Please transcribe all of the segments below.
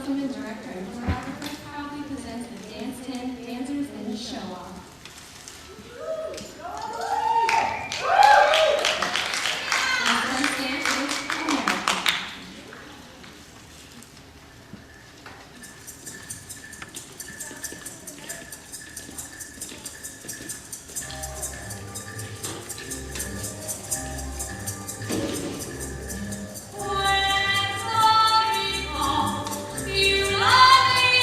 Welcome and director and choreographer proudly presents the Dance 10 Dancers and Show Off. You love me.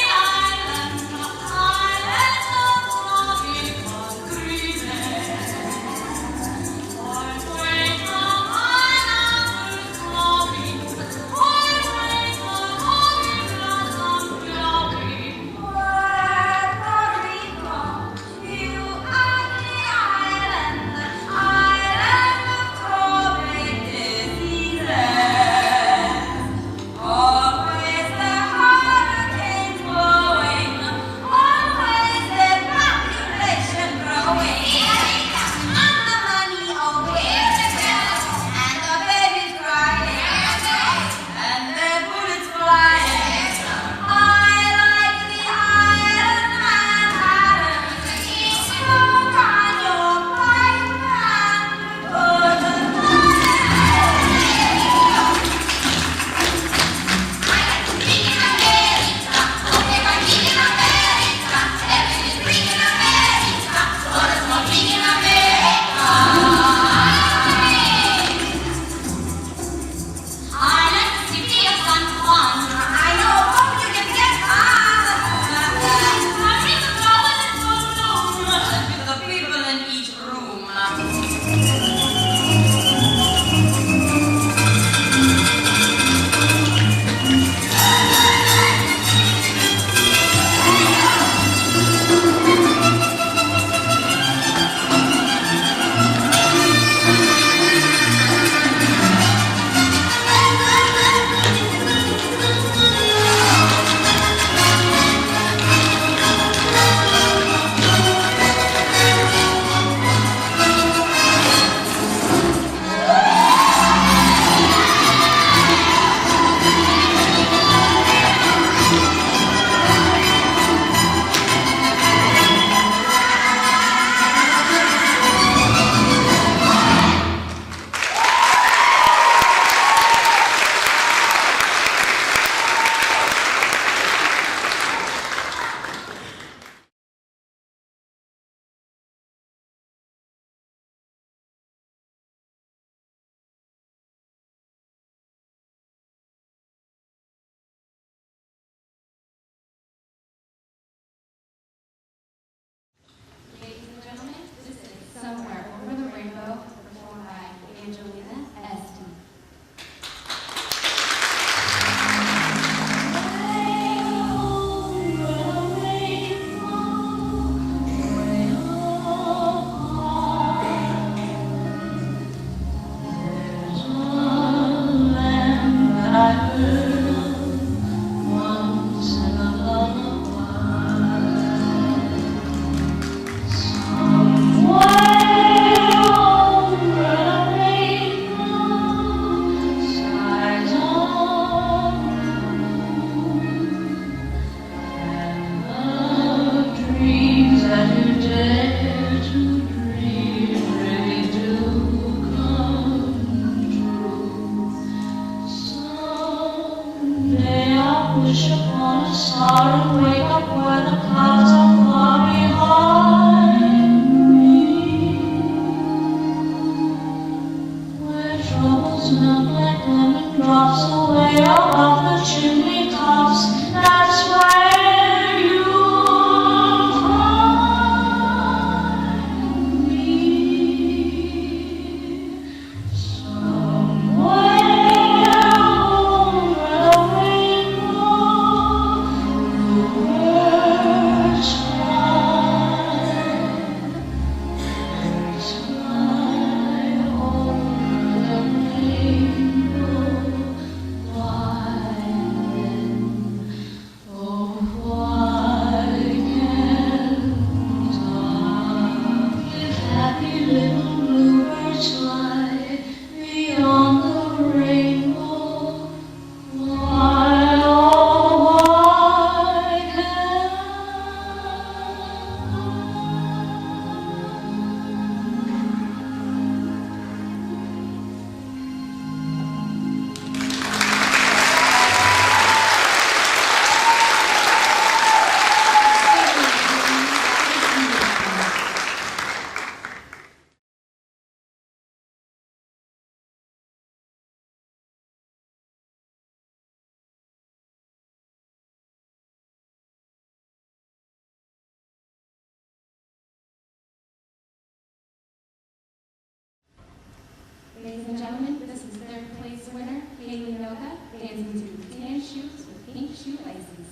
and gentlemen, this is third place winner, Haley Noga, dancing to Tan Shoes with Pink Shoelaces.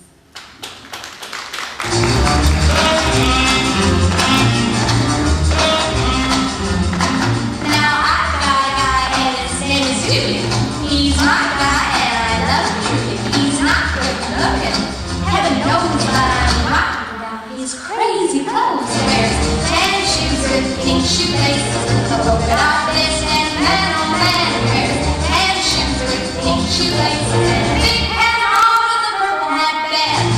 Now I've got a guy and his name is Dewey. He's my guy and I love him truly. He's not good looking, heaven knows, but I'm rocking about his crazy clothes. He wears tan shoes with pink shoelaces, a polka dot vest and man on man. He wears tan shoes with pink shoelaces and a big hat on with a purple hat band.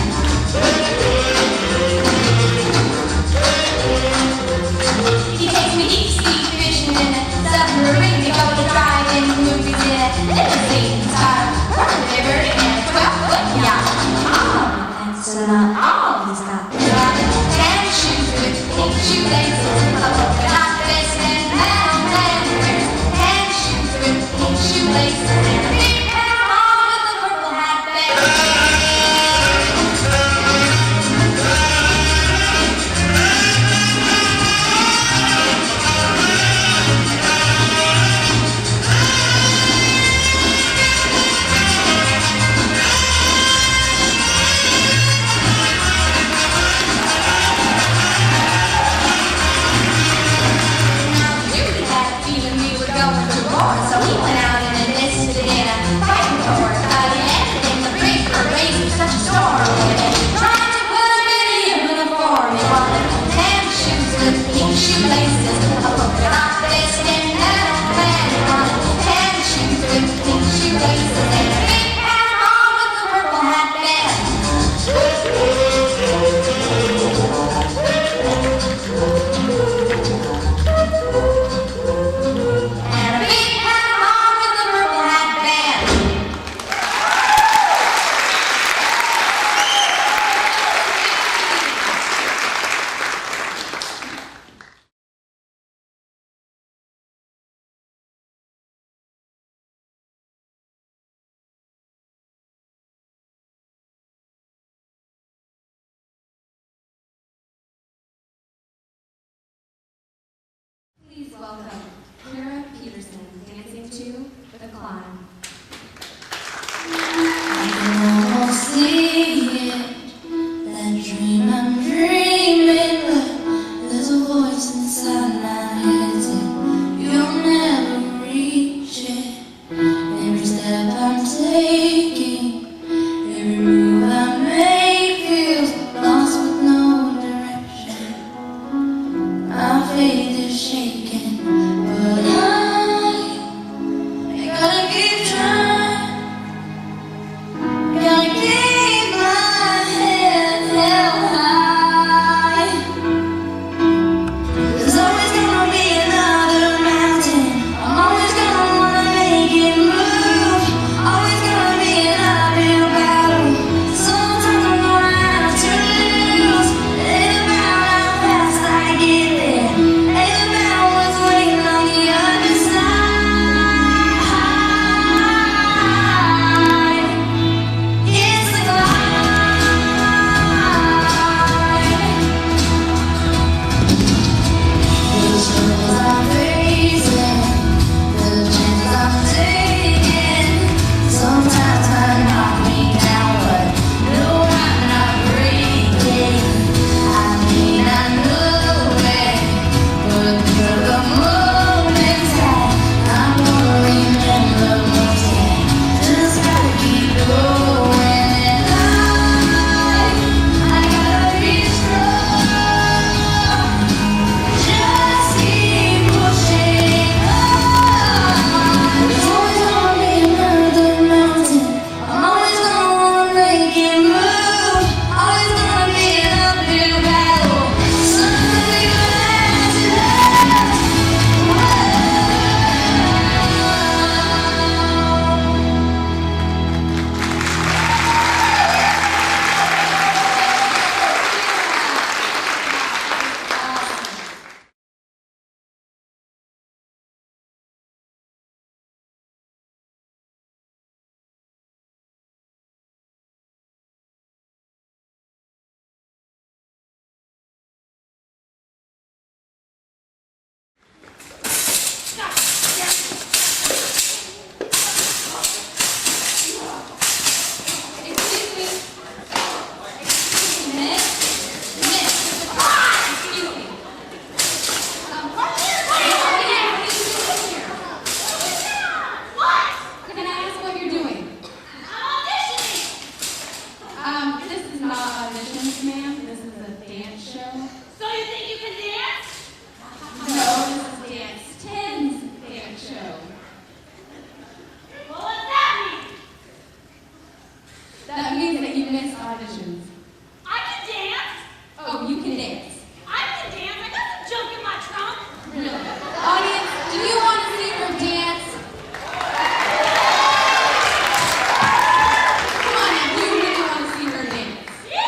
He takes me deep sea fishing in a submarine. We go to drive-in movies in a limousine. He's got a purple river and a 12-foot yacht. Oh, that's not all he's got. He's got tan shoes with pink shoelaces, a polka dot vest and man on man. He wears tan shoes with pink shoelaces and a big hat on with a purple hat band. can dance. I can dance. I got some junk in my trunk. Really? Audience, do you want to see her dance? Come on now, do you really want to see her dance? Yeah!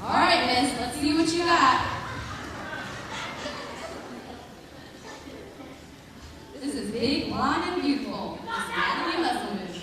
All right, miss, let's see what you got. This is big, blonde, and beautiful. Miss Natalie Musselman.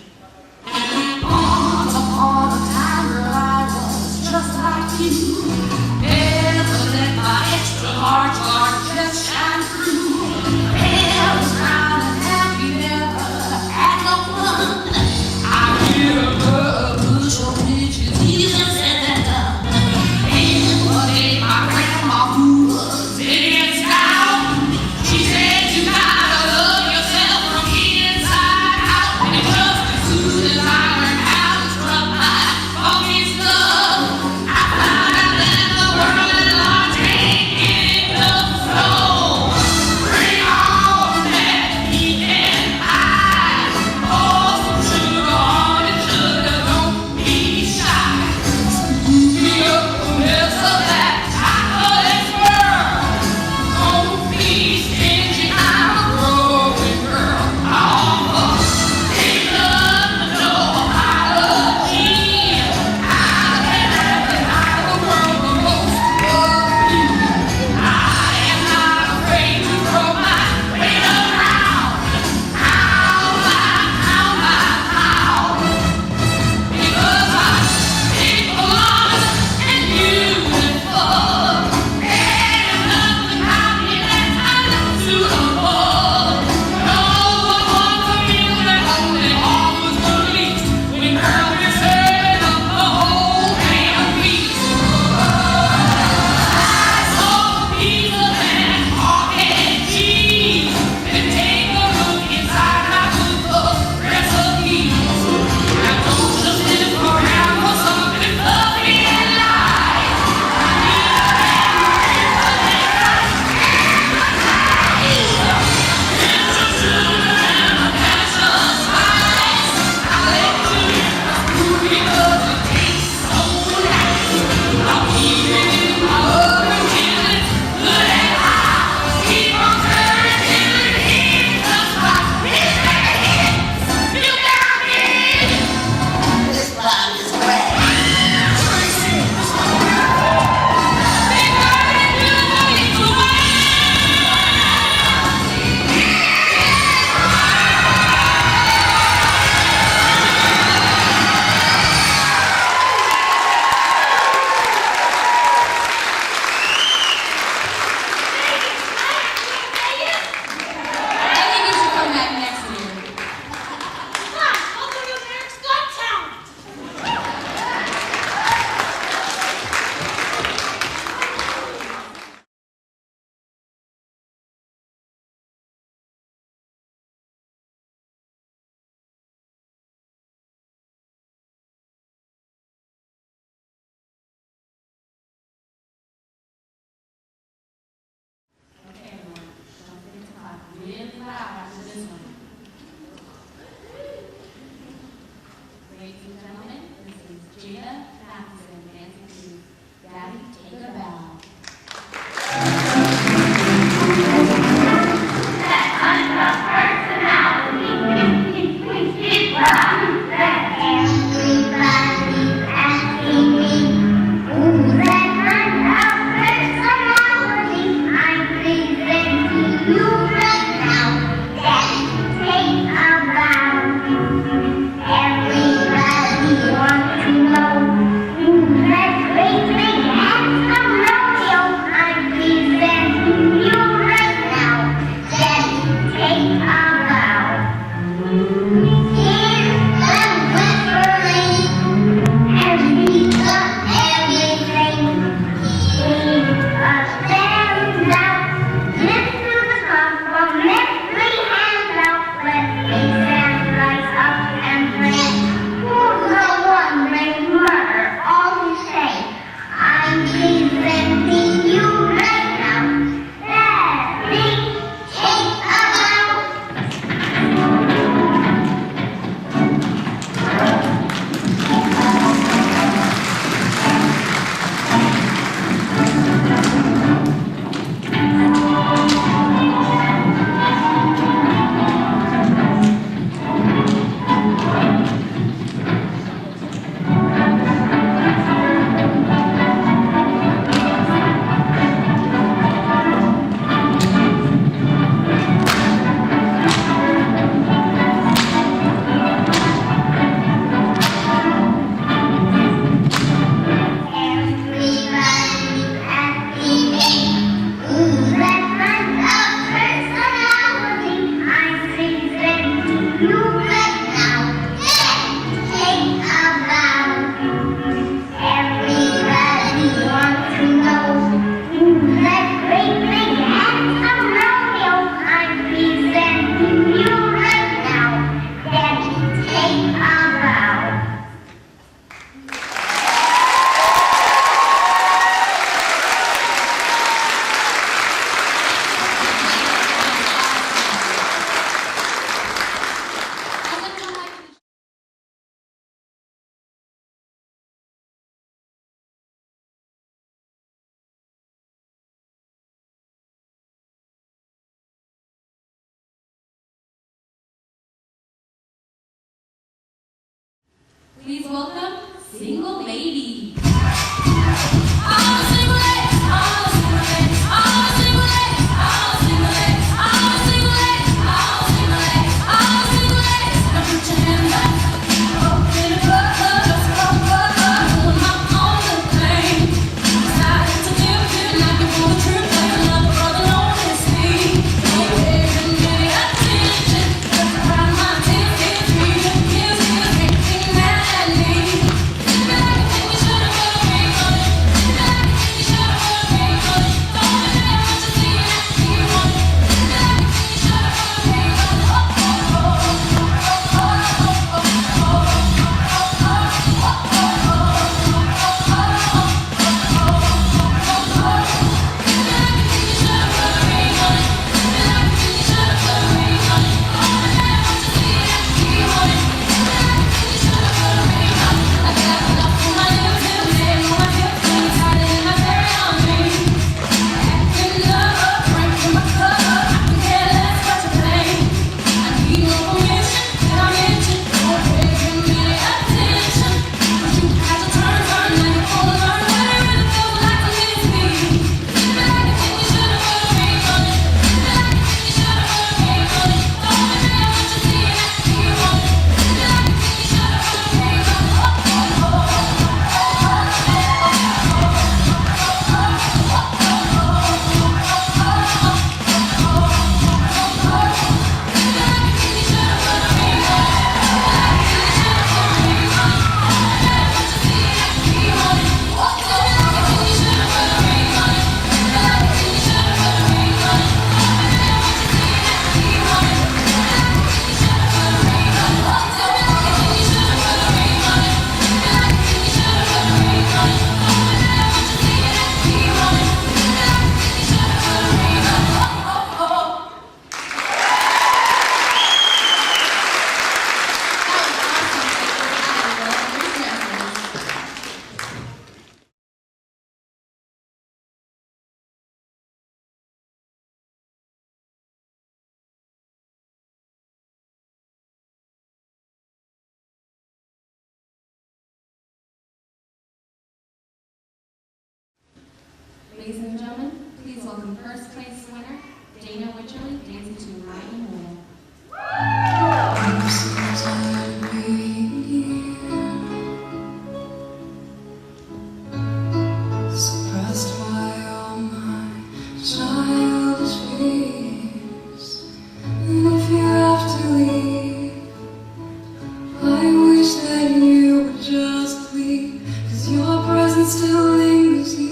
Take a bow. Please welcome Single Lady. Ladies and gentlemen, please welcome first place winner, Dana Witcherly, dancing to My Immortal. I'm so tired of being here, suppressed by all my childish fears. And if you have to leave, I wish that you would just leave, 'cause your presence still lingers here.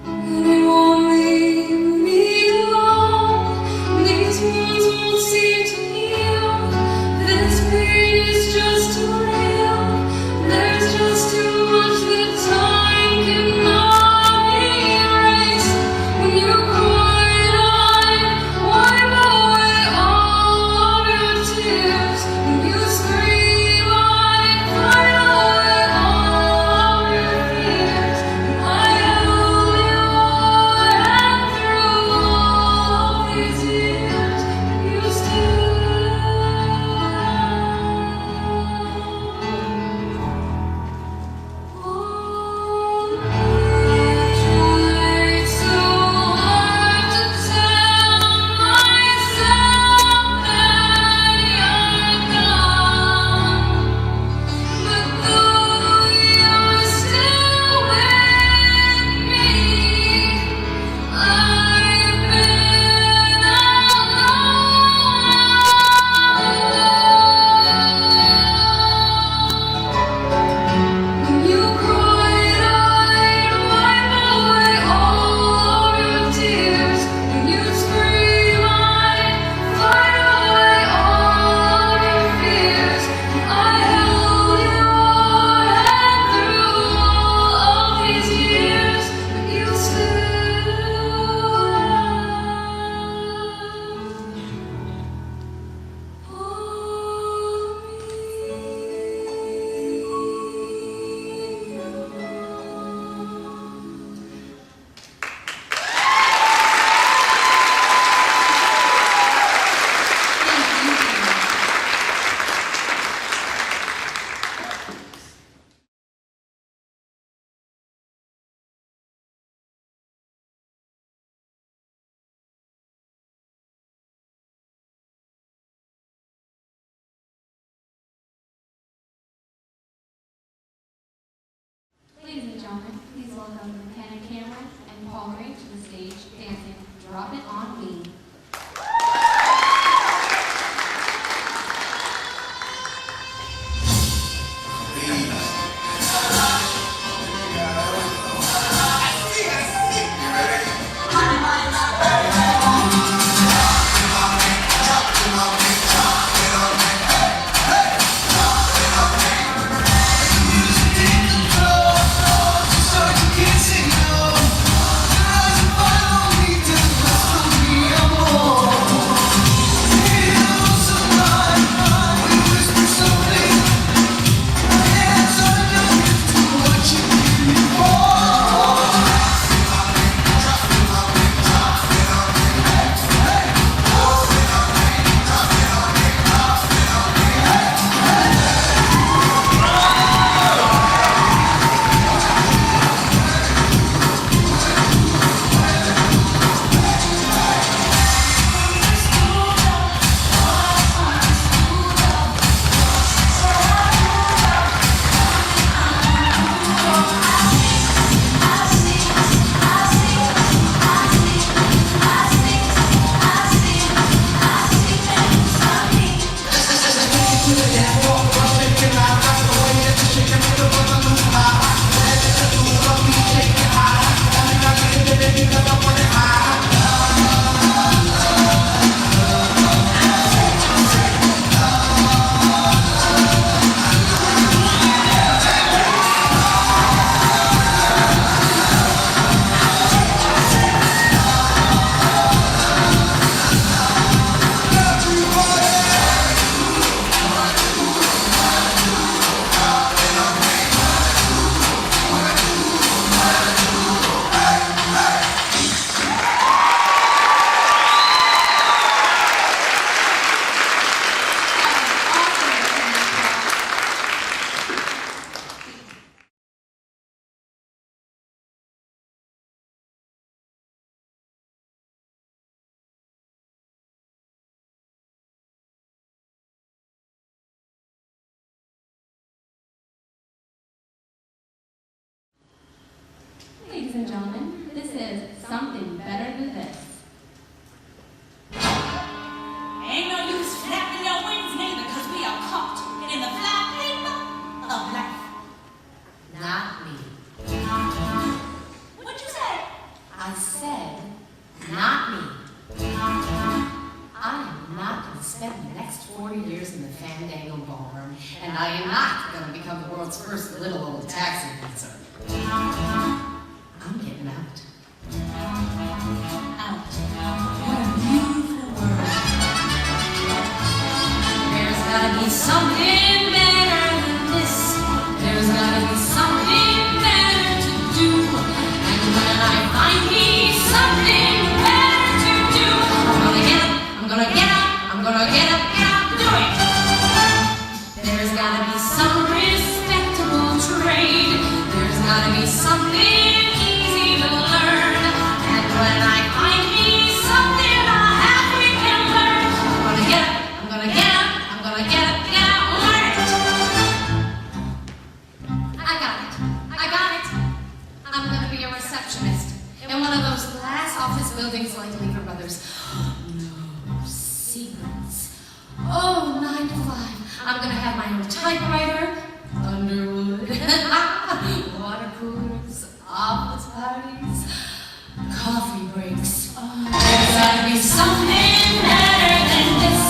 And it won't leave me alone. These wounds won't seem to heal. welcome McKenna Cameron and Paul Gray to the stage dancing Drop It On Me. Ladies and gentlemen, this is Something Better Than This. Ain't no use flapping your wings neither, cause we are caught in the flypaper of life. Not me. What'd you say? I said, not me. I am not going to spend the next 40 years in the Fandango Ballroom, and I am not going to become the world's first little old taxi dancer. I'm getting out. Out. What a beautiful word. There's gotta be something better than this. There's gotta be something better to do. And when I find me something better to do, I'm gonna get up, I'm gonna get up, I'm gonna get up and do it. There's gotta be some respectable trade. There's gotta be something easy to learn. And when I find me something I have we can learn, I'm gonna get up, I'm gonna get up, I'm gonna get up, learn it. I got it, I got it. I'm gonna be a receptionist in one of those glass office buildings like Lever Brothers. No secrets. Oh, 9 to 5. I'm gonna have my own typewriter, Underwood, water coolers, office parties, coffee breaks. There's gotta be something better than this.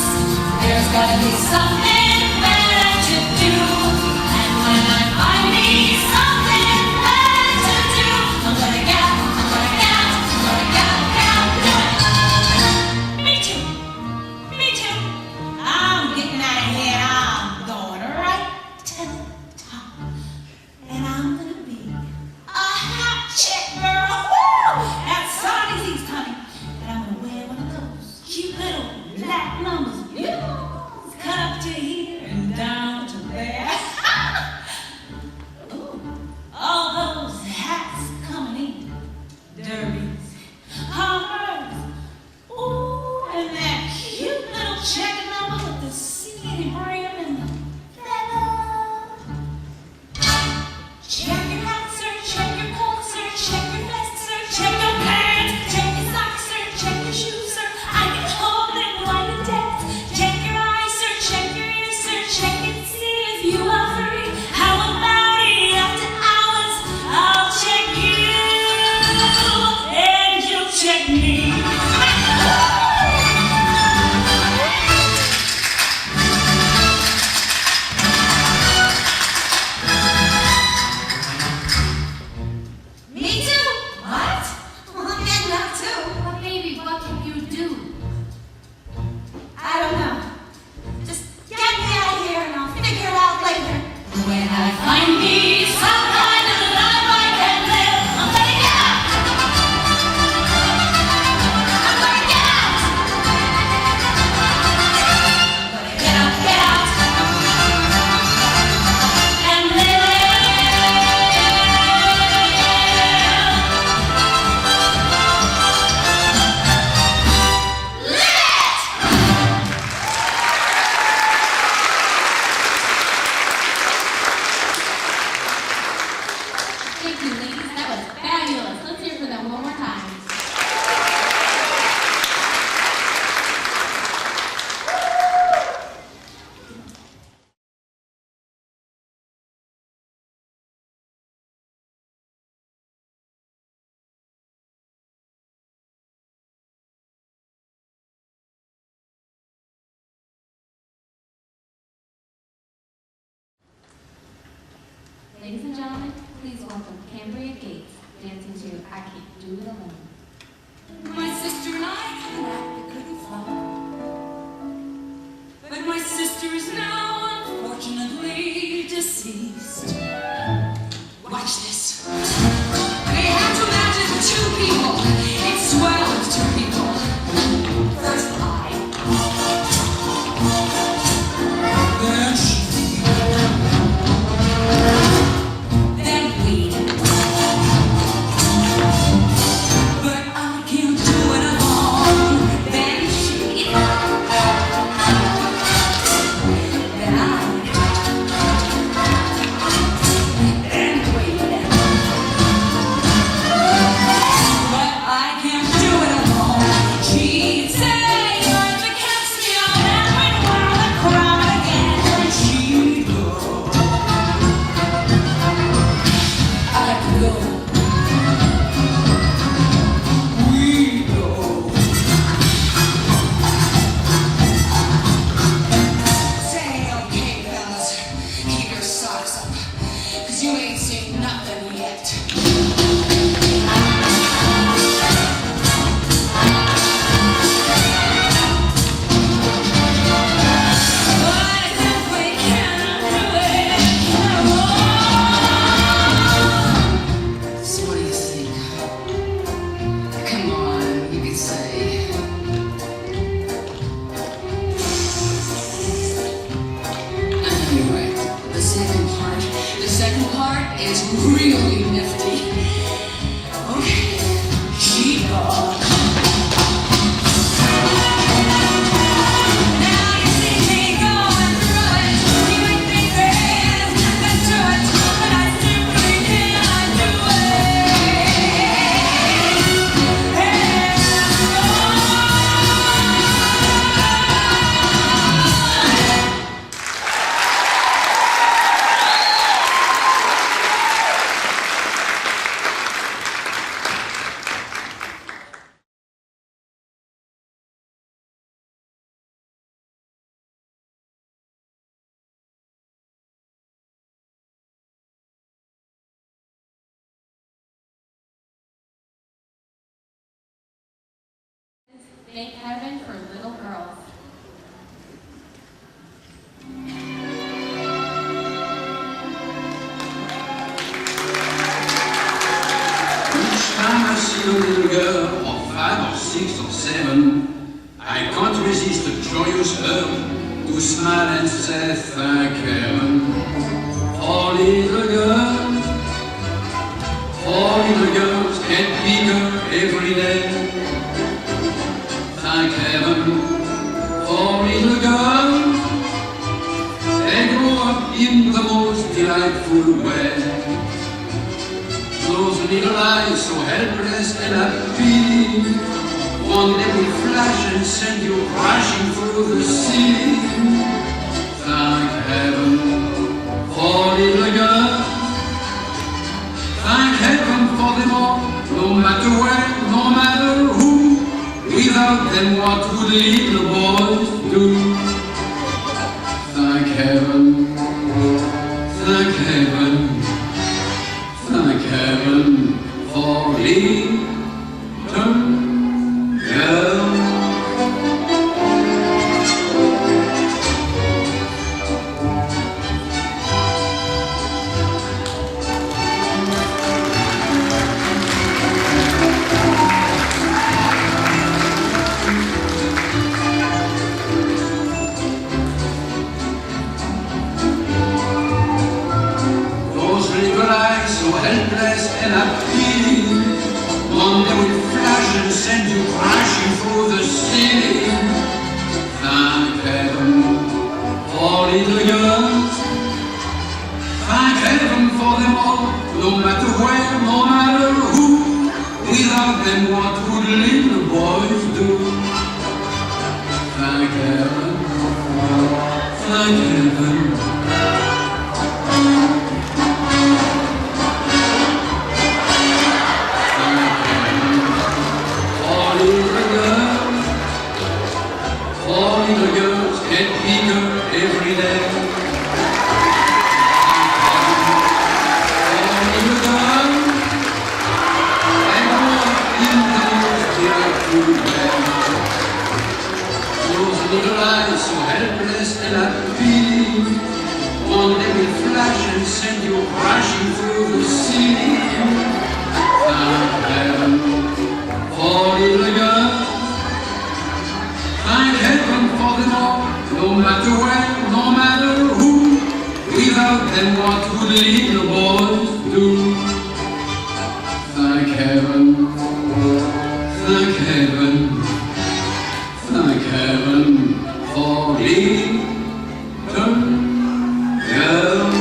There's gotta be something better to do. And when I find me something better to do, I'm gonna get up, I'm gonna get up, I'm gonna get up and do it. Me too. Me too. I'm getting out of here. I'm going right to the top. And when I find me some kind of life I can live, I'm gonna get out. I'm gonna get out. I'm gonna get out, and live. Thank you, ladies. That was fabulous. Let's hear for them one more time. Ladies and gentlemen, please welcome Cambria Gates dancing to I Can't Do It Alone. My sister and I had an act that couldn't flop. But my sister is now unfortunately deceased. Watch this. They have to imagine two people. It's swell with two people. First I. Then she. Then we. But I can't do it alone. Then she. Then I. Then we. But I can't do it alone. She'd say, "You're the Caspian," and we'd wow the crowd again. And she'd go. I'd go. We'd go. Say, okay, fellas, keep your socks up, 'cause you ain't seen nothing yet. But I simply cannot do it alone. So what do you think? Come on, you can say. Anyway, the second part is really nifty. Okay, she-dog. Now you see me going through it. You would think there is nothing to it, but I simply cannot do Thank heaven for little girls. Each time I see a little girl of 5 or 6 or 7, I can't resist a joyous urge to smile and say thank heaven. For little girls get bigger every day. Thank heaven for little girls. They grow up in the most delightful way. Those little eyes so helpless and appealing, one day will flash and send you crashing through the ceiling. Thank heaven for little girls. Thank heaven for them all, no matter where, no matter who. Without them, what would little boys do? Thank heaven, thank heaven, thank heaven for little girls. helpless and appealing. One day will flash and send you crashing through the ceiling. Thank heaven for little girls. Thank heaven for them all, no matter where, no matter who. Without them, what would little boys do? Thank heaven, thank heaven. All little girls get bigger every day. All little girls and more in those delightful ways. Those little eyes so helpless and appealing, one day will flash and send you crashing through the ceiling. Thank heaven for little girls. Thank heaven for them all, no matter where, no matter who. Without them, what would little boys do? Thank heaven, thank heaven, thank heaven for little girls.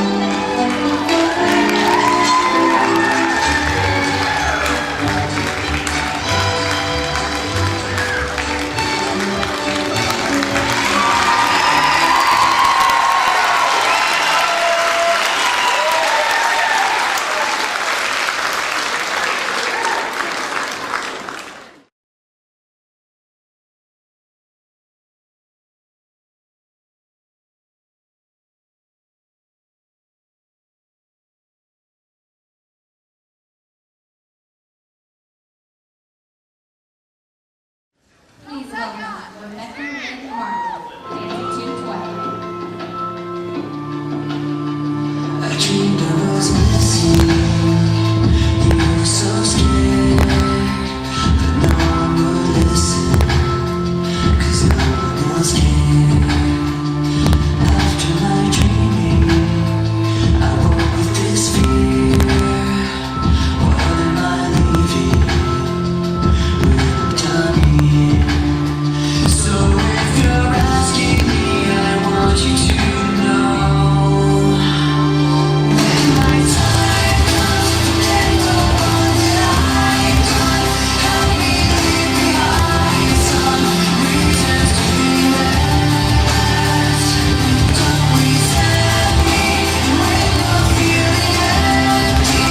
Please welcome Rebecca and Martin, dancing to Twilight. I dreamed I was missing. You were so scared, but no one would listen, 'cause no one else cared. After my dreaming, I woke with this fear. What am I leaving? When I'm done here. So if you're asking me, I want you to know. When my time comes and the one that I've done, help me leave behind some reasons to be left. Don't resent me when you're feeling empty.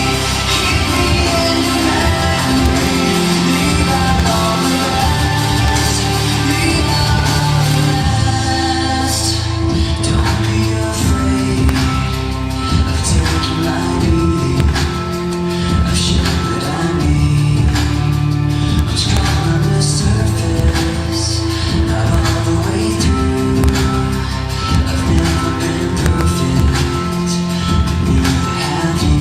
Keep me in your memory. Leave out all the rest. Leave out all the rest. Don't be afraid of taking my beating, of shit that I made. What's gone on the surface, not all the way through. I've never been perfect, but neither have you.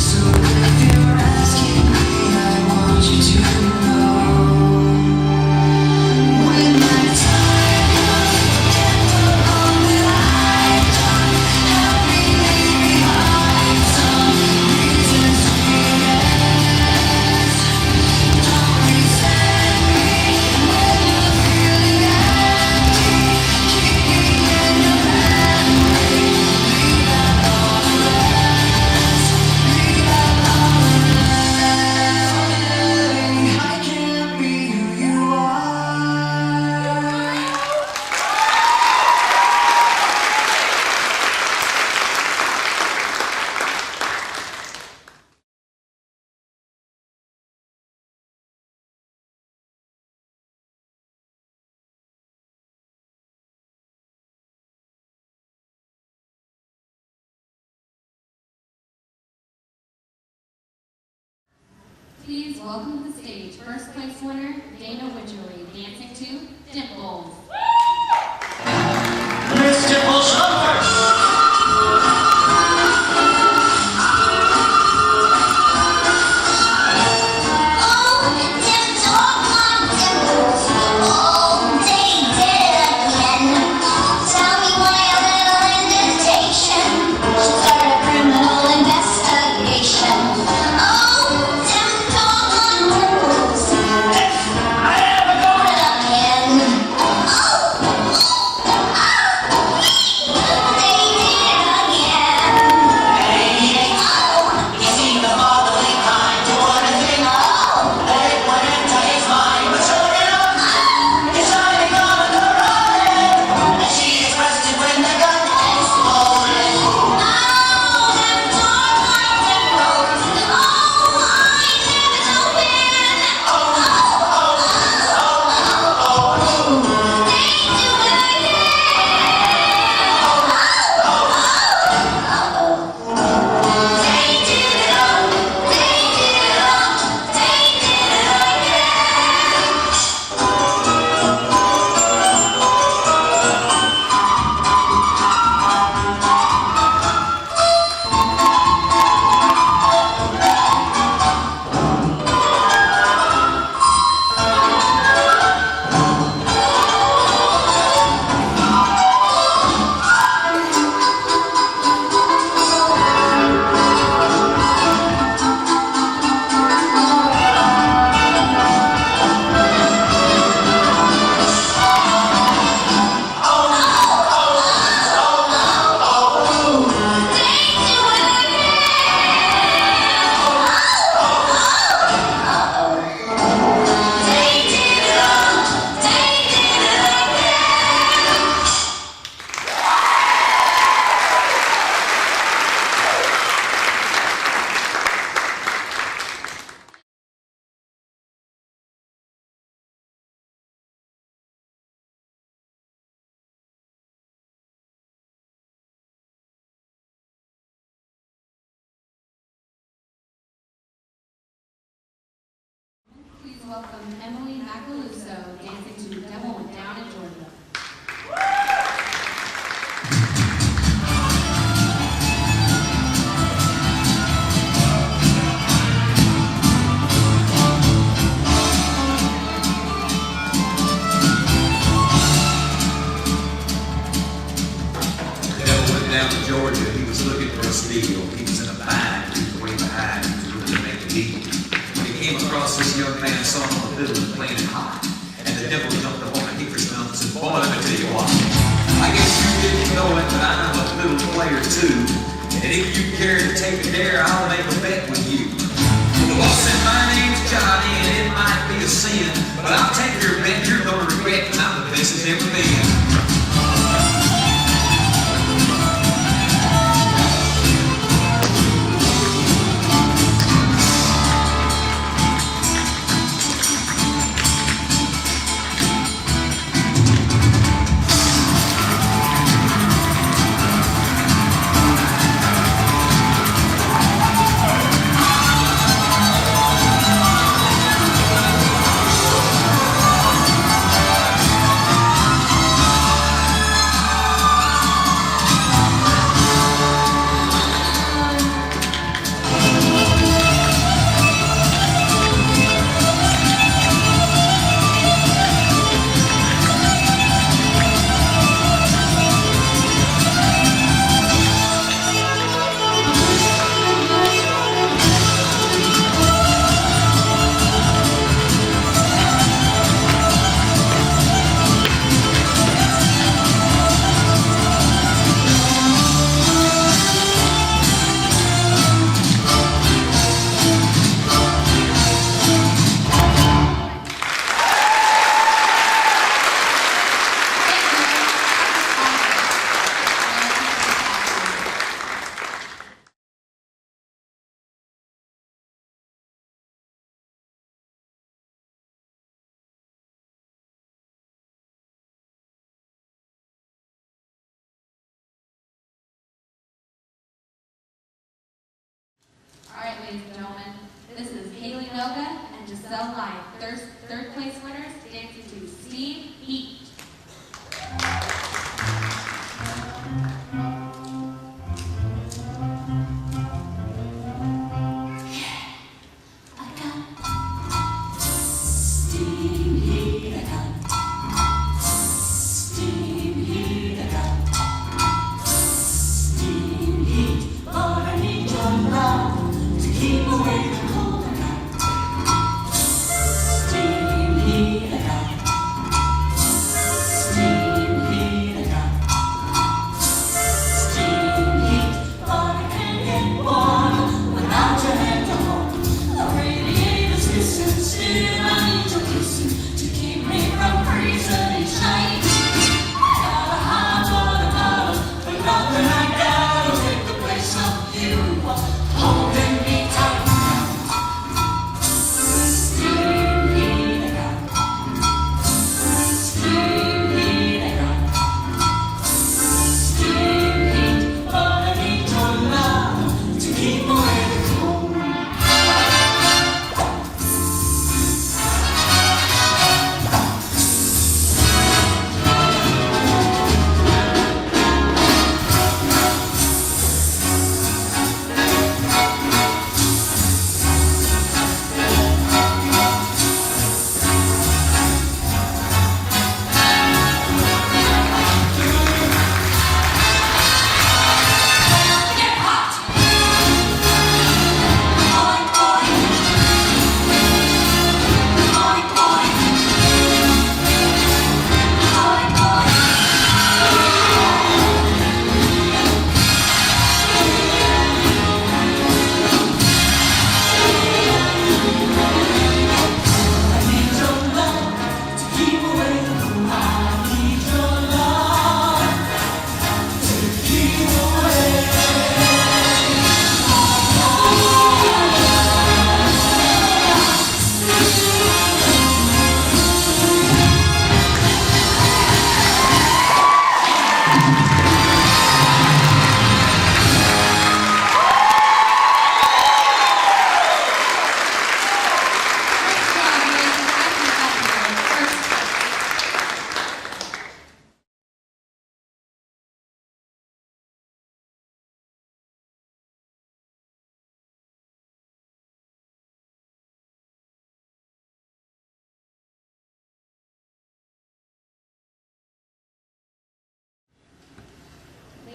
So if you're asking me, I want you to know. When my time comes and the wrong that I've done, help me leave behind some reasons to be left. Don't resent me when you're feeling empty. Keep me in your memory. Leave out all the rest. Leave out all the rest. I can't be who you are. Please welcome to the stage first place winner, Dana Widgerly, dancing to Dimples. Miss Dimples up first. Start a criminal investigation. welcome Emily Macaluso dancing to Devil Went Down in Georgia. Down to Georgia, he was looking for a steal. He was in a bind, he was way behind, he was looking to make a deal. When he came across this young man sawing on the fiddle and playing it hot, and the devil jumped up on a hickory stump and said, boy, let me tell you what. I guess you didn't know it, but I'm a fiddle player too. And if you care to take a dare, I'll make a bet with you. The boss said, my name's Johnny, and it might be a sin, but I'll take your bet, you're gonna regret, and I'm the best that's ever been. All right, ladies and gentlemen, this is Haley Noga and Giselle Light, third place winners, dancing to Steve Heat. Keep away the cold night. Steam heat.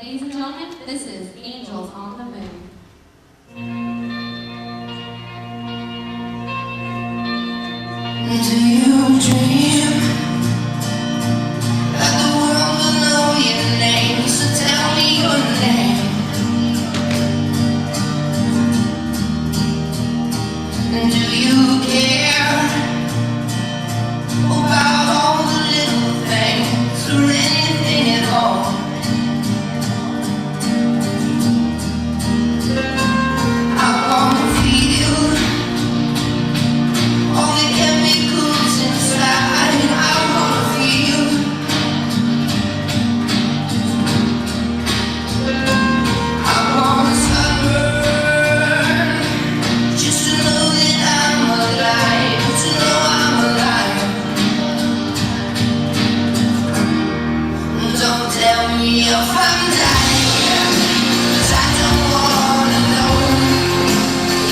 Ladies and gentlemen, this is Angels on the Moon. Do you dream that the world will know your name? So tell me your name. And do you care about all the little things or anything at all? I wanna feel all the chemicals inside. I wanna feel. I wanna sunburn just to know that I'm alive, to know I'm alive. Don't tell me if I'm dying, 'cause I don't wanna know.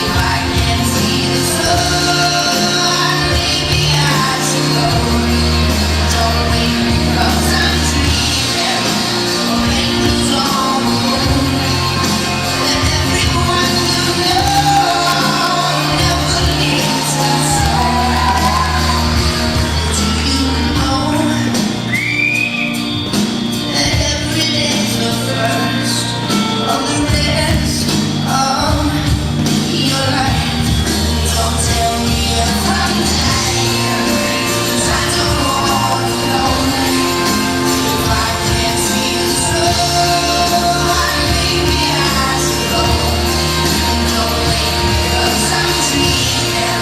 If I can't see the sun, maybe I should go. Don't wake me 'cause I'm dreaming of angels on the moon. And everyone will know never leaves the side. Do you know that every day's the first of the rest of your life? Don't tell me if I'm dying, 'cause I don't wanna know. If I can't see the sun, maybe I should go. Don't wake me 'cause I'm dreaming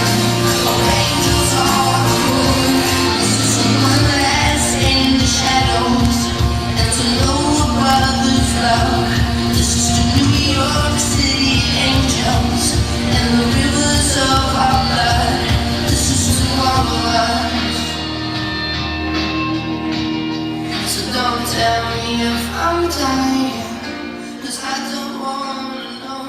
of angels on the moon. This is one last in the shadows, and to know a brother's love. This is to New York City angels and the rivers of our blood. This is to all of us. So don't tell me if I'm dying, 'cause I don't wanna know.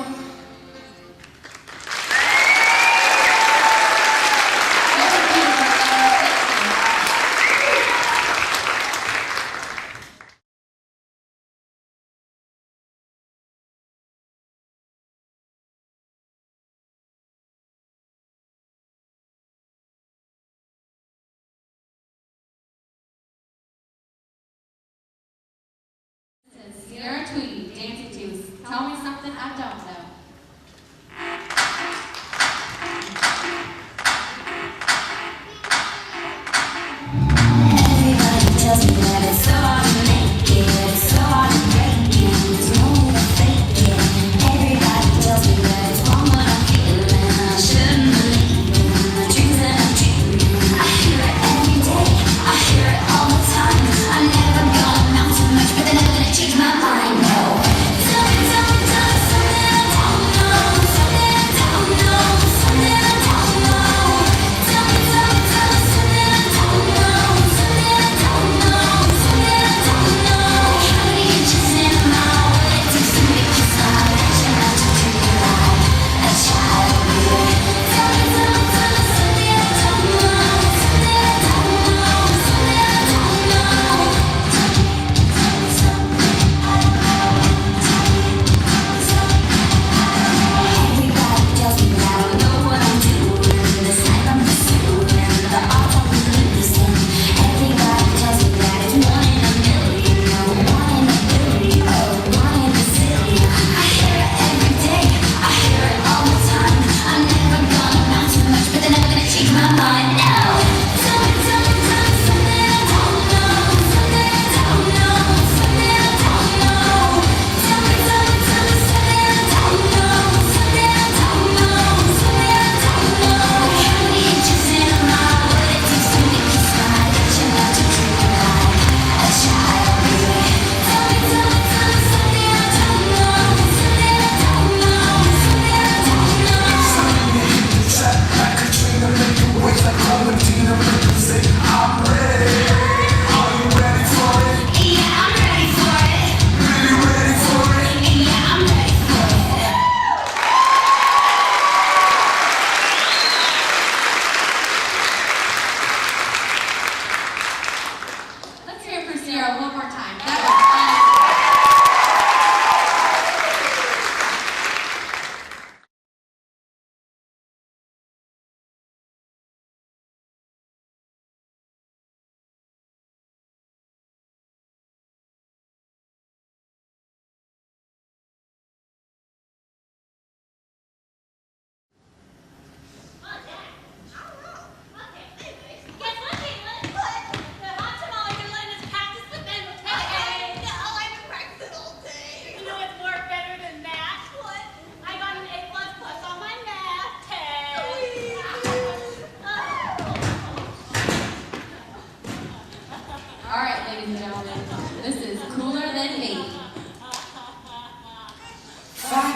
This is Sierra Tweedy dancing to Tell Me Something I Don't Know. Everybody tells me that it's so hard to make it, it's so hard to break it, there's no way to fake it. Everybody tells me that it's wrong what I'm feeling, I shouldn't believe in the dreams that I'm dreaming. I hear it every day, I hear it all the time. I'm never gonna amount to much, but they're never gonna change my mind, no. Tell me something I don't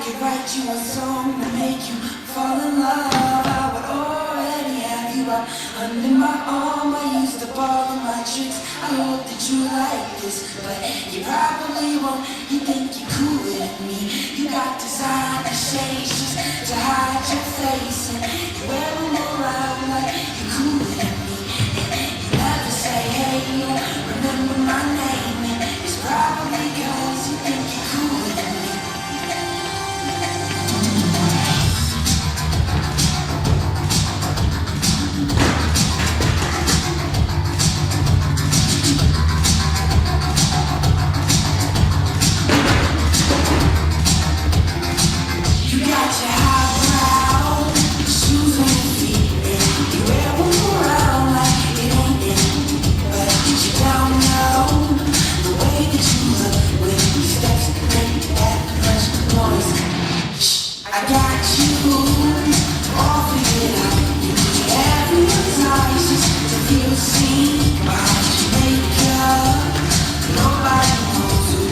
could write you a song to make you fall in love. I would already have you up under my arm. I used up all of my tricks. I hope that you like this, but you probably won't. You think you're cooler than me. You got designer shades just to hide your face, and you wear them around like you're cooler than me. And you never say, hey, you remember my name, and it's probably 'cause you think you're cooler than me. You got your highbrow shoes on your feet, and you wear them around like it ain't it. But you don't know the way that you look when you step straight at the fresh noise. Shh, I got you all figured out. You put your everyone's eyes just to feel seen behind your makeup. Nobody knows who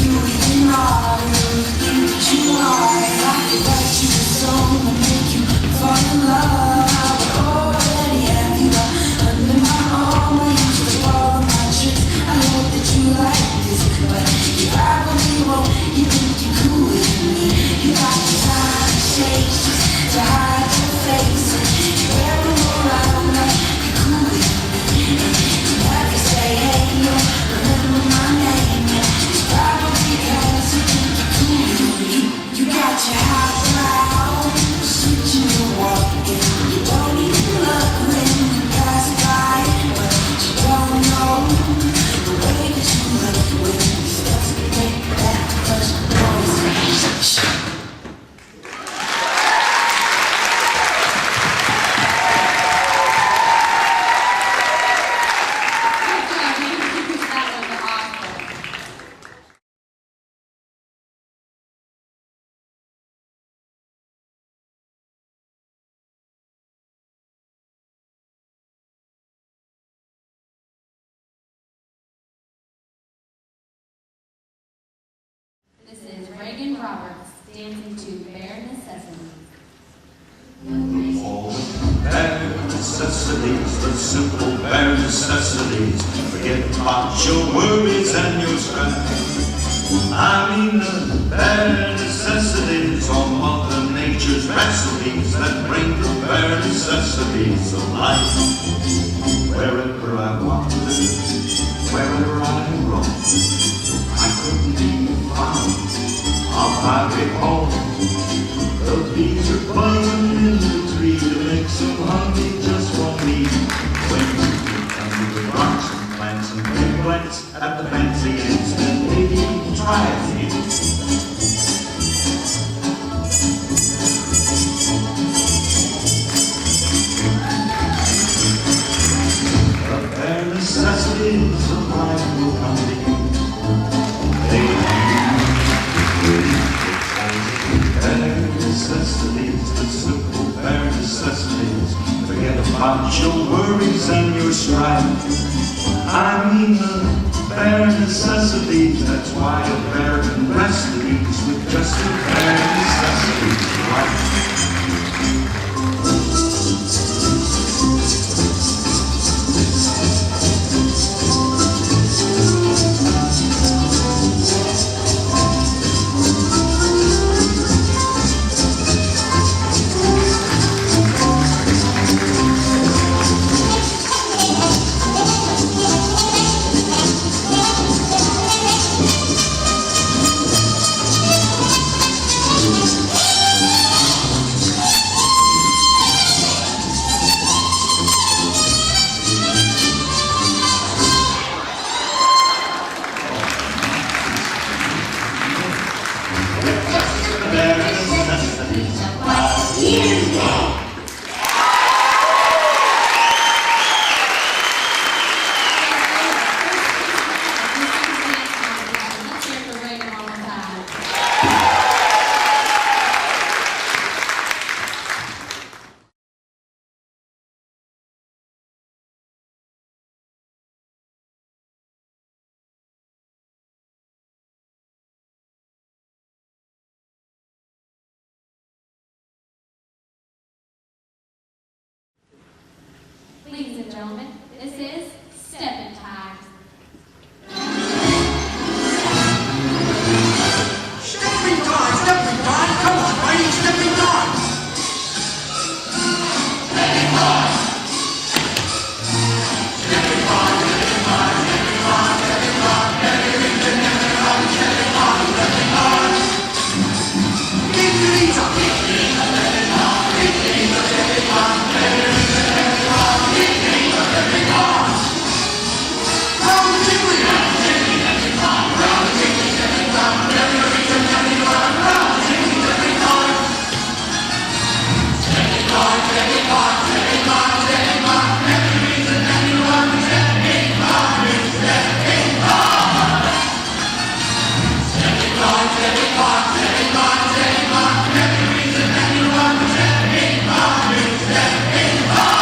you even are, who you think that you are. I could write you a song to make you fall in love. I would already have you up under my arm. I used up all of my tricks. I hope that you like this, but you probably won't. You think you're cooler than me. You got designer shades just to hide your face, and you wear them around like you're cooler than me. And you never say, hey, you remember my name, and it's probably 'cause you think you're cooler than me. You got your highbrow switching your walk, and you don't even look when you pass by, but you don't know the way that you look when you step straight at the first noise. That was awesome. This is Reagan Roberts dancing to Bare Necessities. All the bare necessities, the simple bare necessities. Forget about your worries and your strife. I mean the bare necessities, all Mother Nature's recipes that bring the bare necessities of life. Wherever I wander, wherever I roam, I couldn't be found. I'll find it home. The bees are buzzing in the tree to make some honey just for me. When you get under the rocks and plants and big plants at the fancy ends, then maybe try it. The bare necessities of life will come to you. They bare necessities, the simple bare necessities. Forget about your worries and your strife. I mean the bare necessities. That's why a bear can rest at ease with just the bare necessities of life. gentlemen, this is stepping time. Stepping time, come on, buddy, stepping time. Stepping time. Stepping time, stepping time, stepping time, stepping time, stepping time, stepping time, stepping time. Keep your knees up. Keep your knees up, stepping time. Keep your knees up, stepping time. Keep your knees up, stepping time. Round the chimney. Round the chimney, stepping time. Round the chimney, stepping time. Stepping time, stepping time. Round the chimney, stepping time. Stepping time, stepping time, stepping time, stepping time. Stepping reason, stepping time. Stepping time, stepping time. Stepping time, stepping time, stepping time, stepping time. Stepping reason, stepping time. Stepping time, stepping time.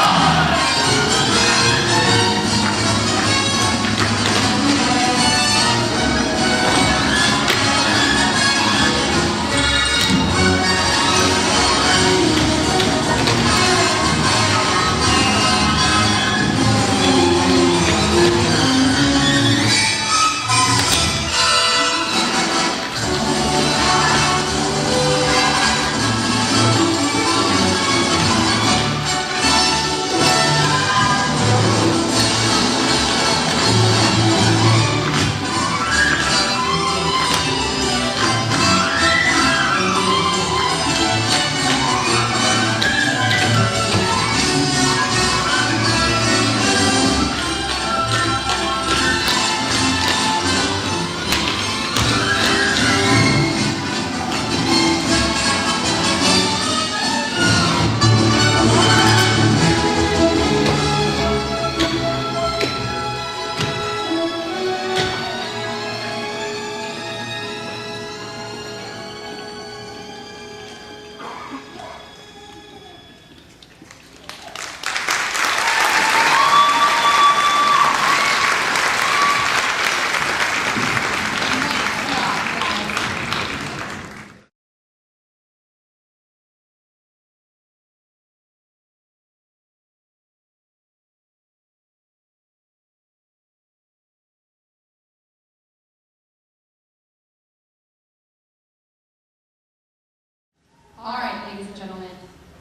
All right, ladies and gentlemen,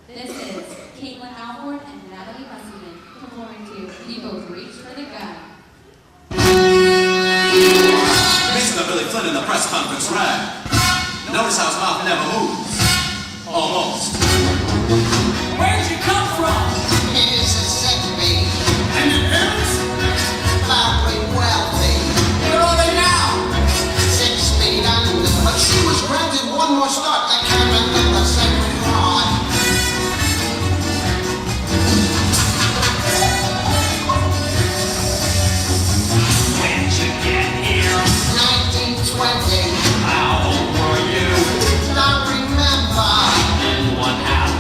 this is Caitlin Alford and Natalie Musselman performing to People Reach for the Gun. Listen to Billy Flynn in the press conference rag. Notice how his mouth never moves. Almost. Where'd you come from? Here's a sick me. And your parents? Probably wealthy. Where are they now? 6 feet under. But she was granted one more start. I can't remember Sacred Heart. When'd you get here? 1920. How old were you? Don't remember. And what happened?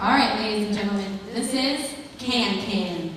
All right, ladies and gentlemen, this is Can Can.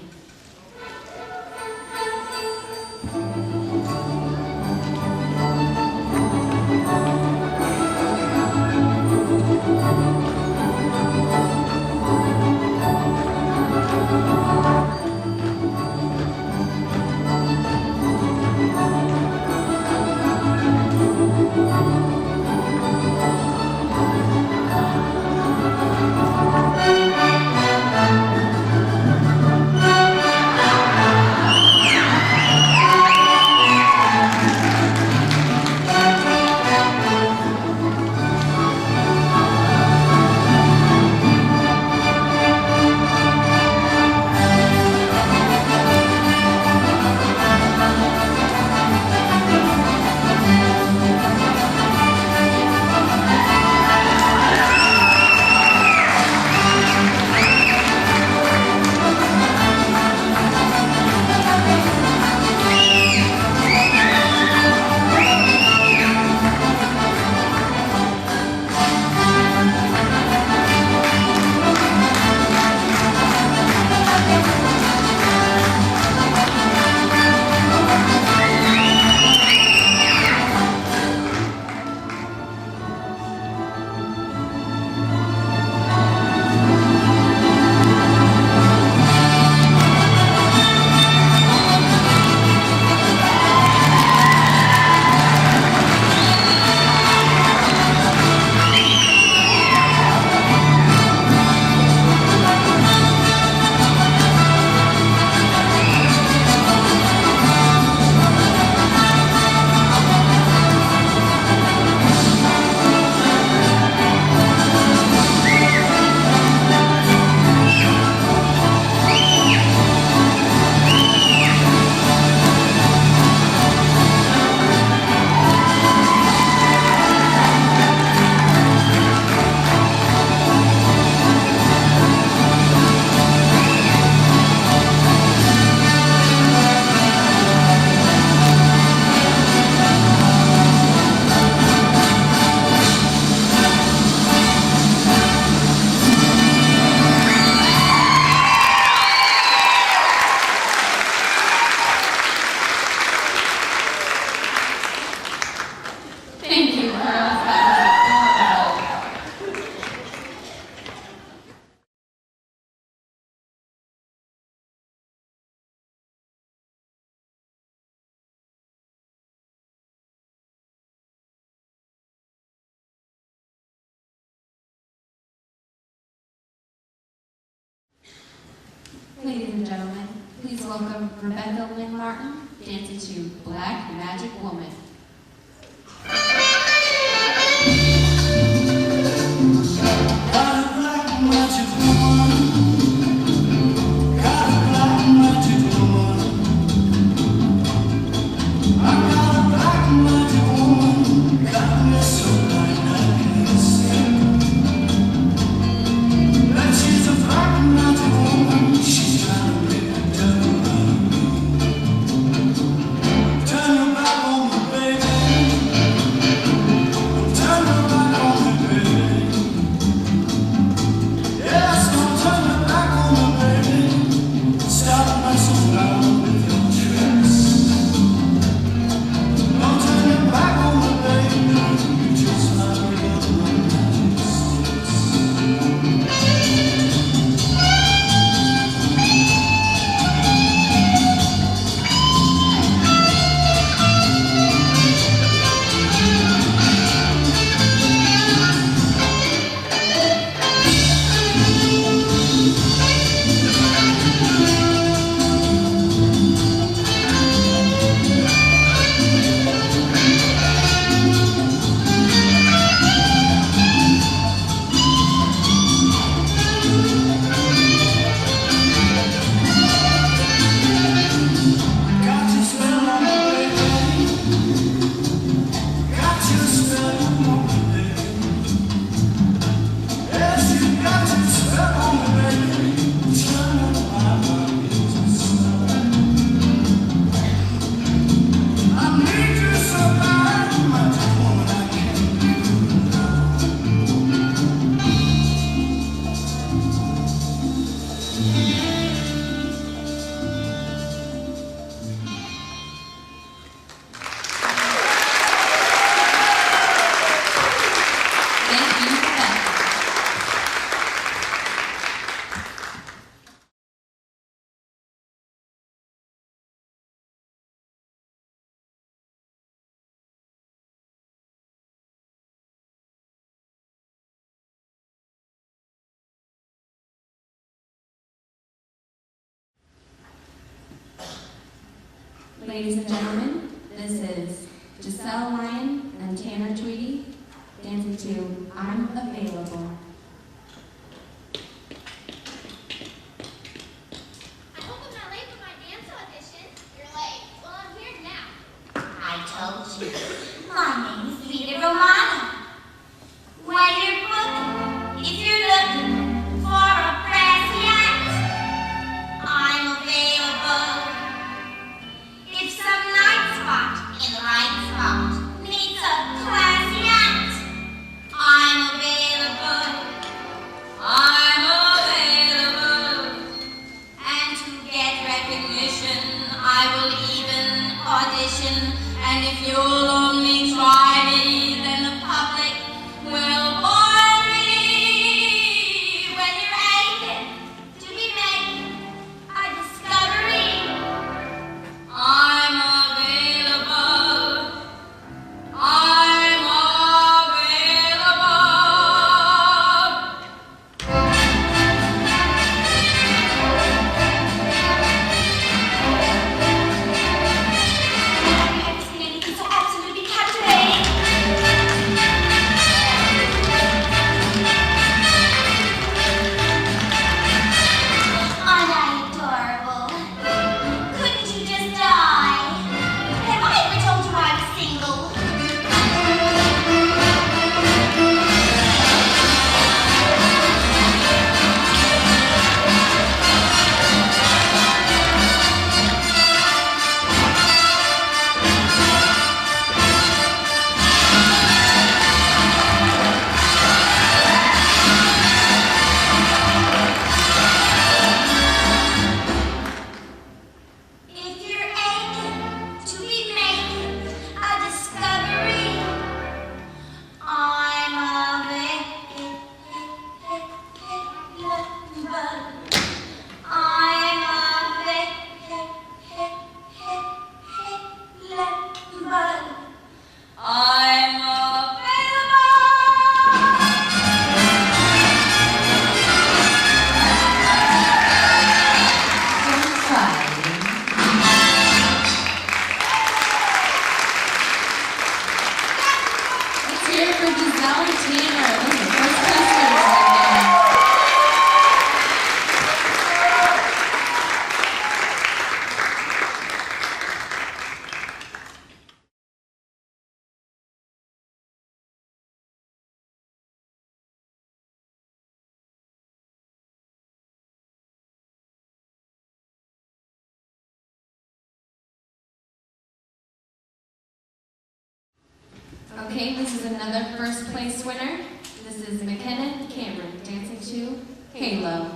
Thank you, girls. That was adorable. Ladies and gentlemen, please welcome Rebecca Lynn Martin, dancing to Black Magic Woman. Turn your back on me, baby. Ladies and gentlemen, this is Giselle Lyon and Tanner Tweedy dancing to I'm Available. I hope I'm not late for my dance audition. You're late. Well, I'm here now. I told you. My name is Rita Romano. When you're booking, if you're looking for a brassy act, I'm available. If some night spot in the right spot needs a classy act, I'm available. I'm available. And to get recognition, I will even audition. And if you'll only try me, then the public will boy me. When you're aching to be making a discovery, I'm available. I'm available. I've never seen anything so absolutely captivating. Aren't I adorable? Couldn't you just die? Have I ever told you I'm single? If you're aching to be making a discovery, I'm available. I'm available. I'm available. Don't cry. Let's hear it for Giselle and Tanner. Those are first place winners right now. Okay, this is another first place winner. This is McKenna Cameron dancing to Halo.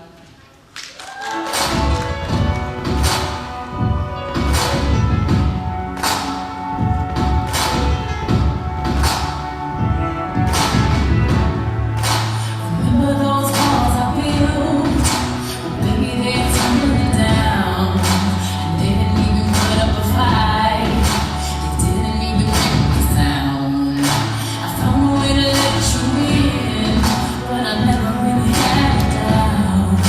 Remember those walls I built? Baby, they're tumbling down. And they didn't even put up a fight. They didn't even make a sound. I found a way to let you in, but I never really had a doubt.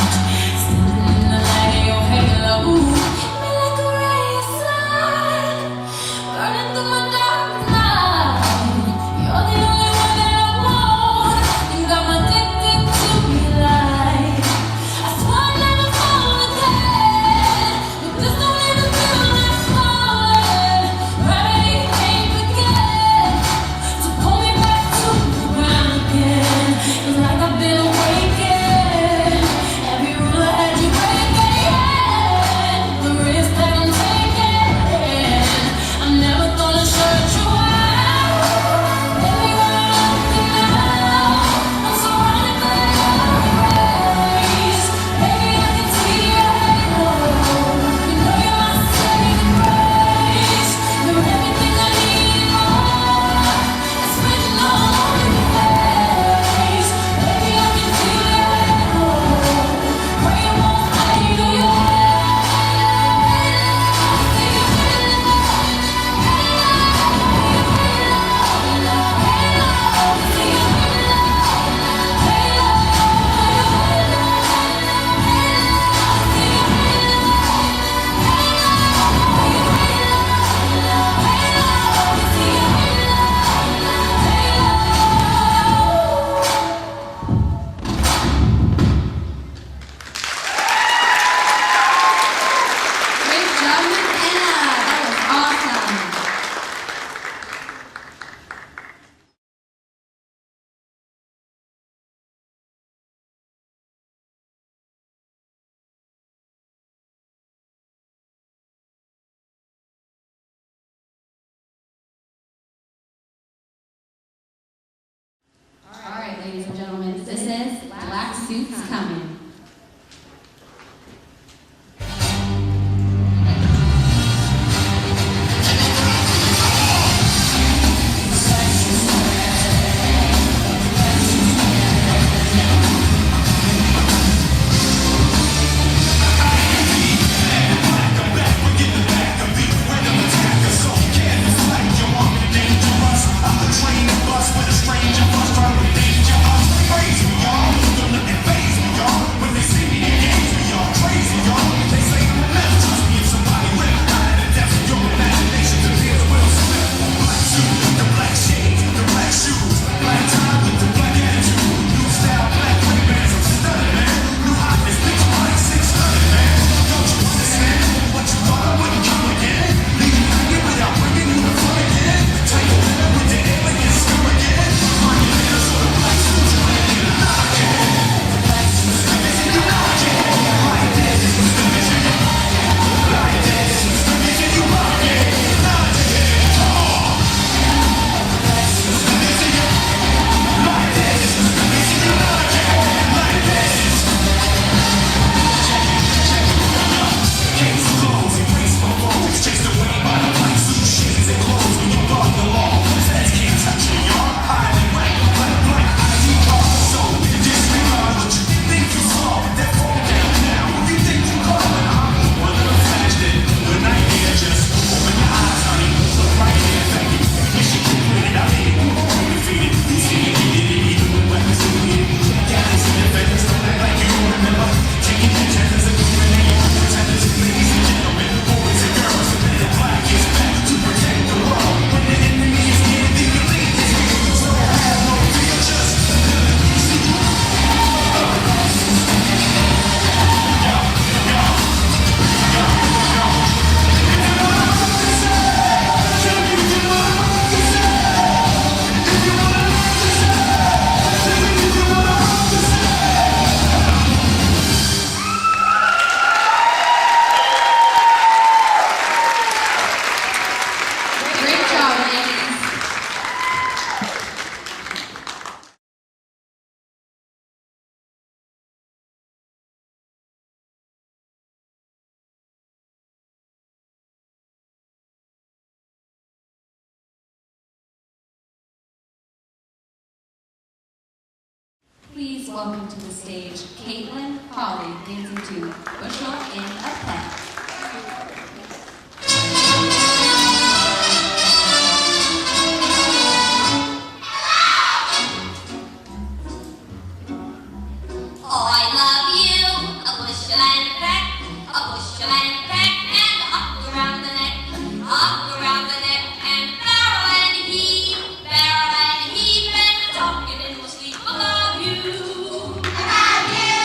Please welcome to the stage Caitlin Polly dancing to Bushel in a Pen. I love you, a bushel and a peck, a bushel and a peck, and up around the neck, and barrel and heave, and talking in my sleep about you, about you,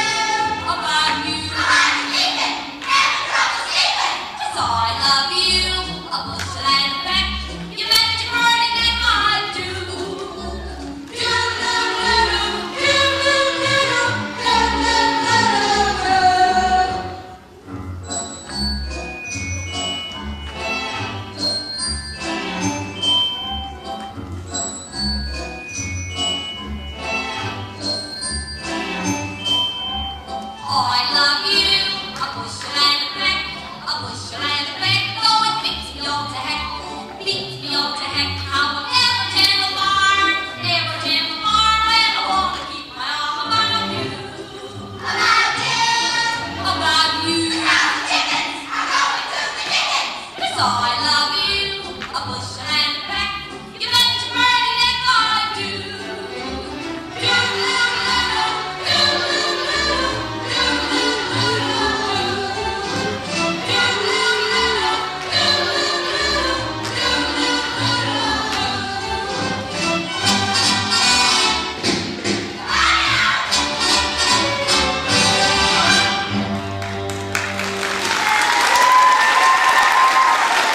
about you. I'm sleeping, and I'm sleeping. 'Cause I love you, a bushel and a peck, you bet your burning neck I do. I love you, a bushel and a peck, a bushel and a peck. Oh, it beats me all to heck, beats me all to heck. How I'll never tend the barn when I want to keep my arm about you, about you, about you. I'm chickens, I'm going to the chickens. 'Cause I love you, a bushel and a peck. You bet your burning neck I do.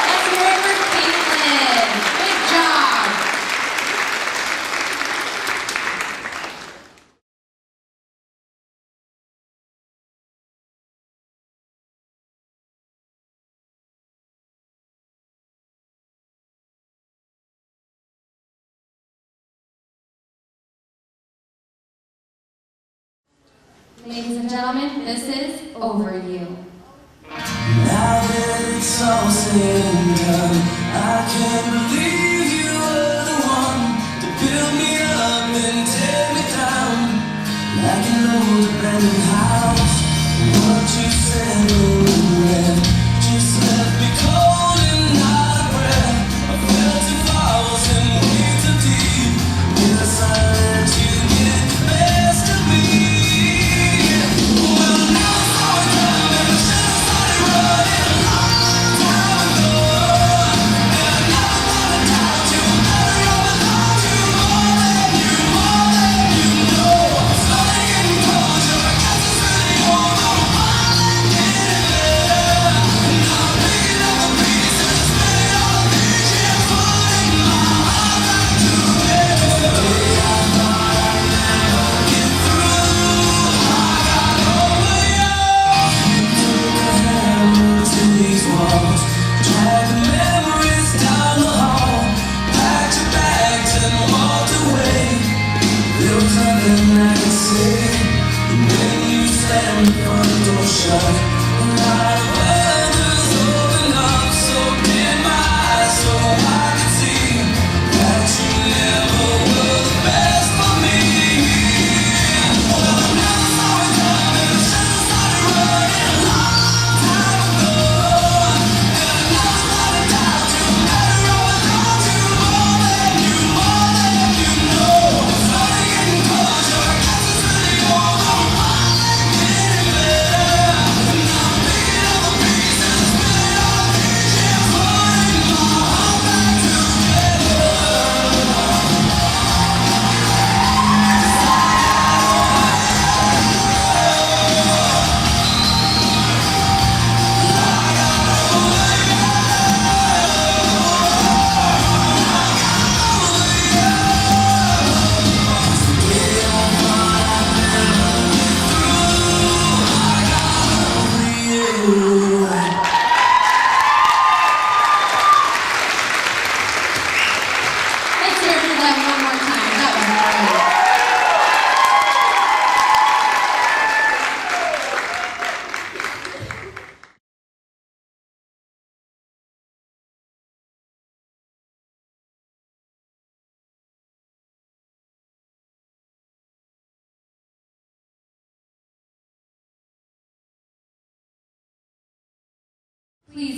Let's hear it for Caitlin. Good job. Ladies and gentlemen, this is Over You. Now that it's all said and done, I can't believe you were the one to build me up and tear me down like an old abandoned house. What you said when you left just left me cold and out of breath. I felt if I was in way too deep. Yes, I let you get the best of me. Well, now it's all done and I should have started running a long time ago.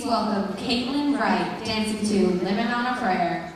Please welcome Caitlin Wright dancing to Living on a Prayer.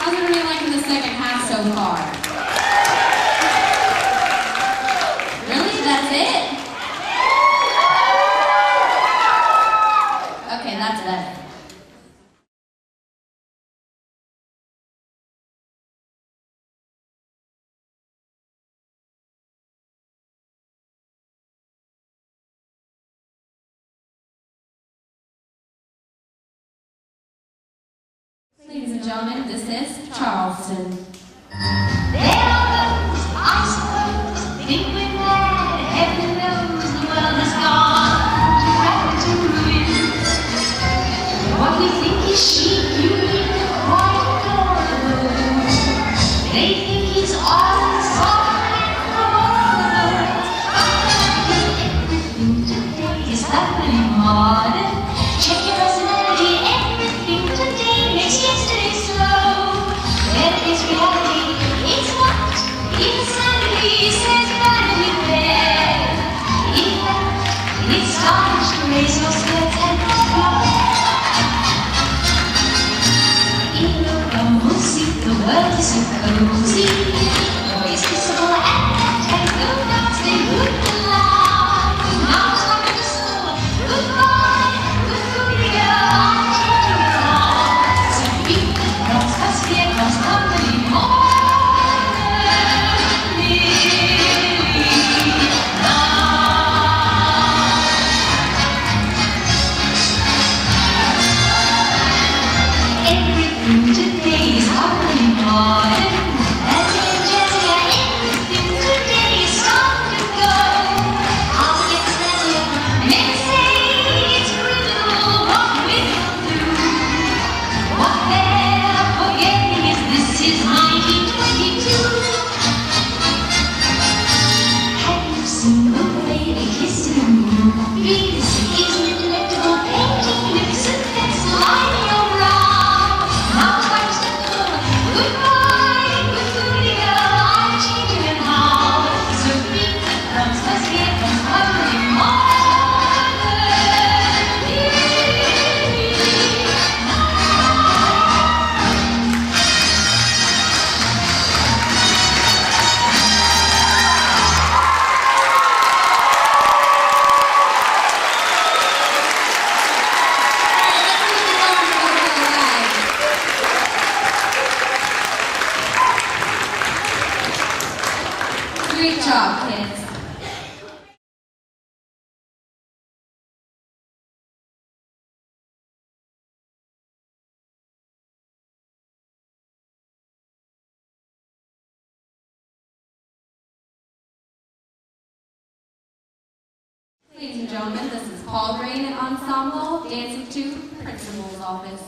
How's everybody liking the second half so far? Really? That's it? Okay, that's better. Ladies and gentlemen, this is Charleston. There are those, I suppose, think we're mad. Heaven knows the world has gone to wreck to ruin. What we think is chic, you mean quite adorable. They think it's all soft and affordable. Everything today is happening modern. Check your personality, everything today makes yesterday slow. There is reality, it's what insanity says vanity fair. In fact, it's time to raise your skirts and fly. In the rumble seat, the world is so cozy. Always kissable and no doubts they would lie. Now it's like a school, goodbye, good foodie girl, I'm taking it on. So beat the cross, cause fear comes company more. Everything today is happening modern. As Ladies and gentlemen, this is Paul Grain and Ensemble dancing to Principal's Office.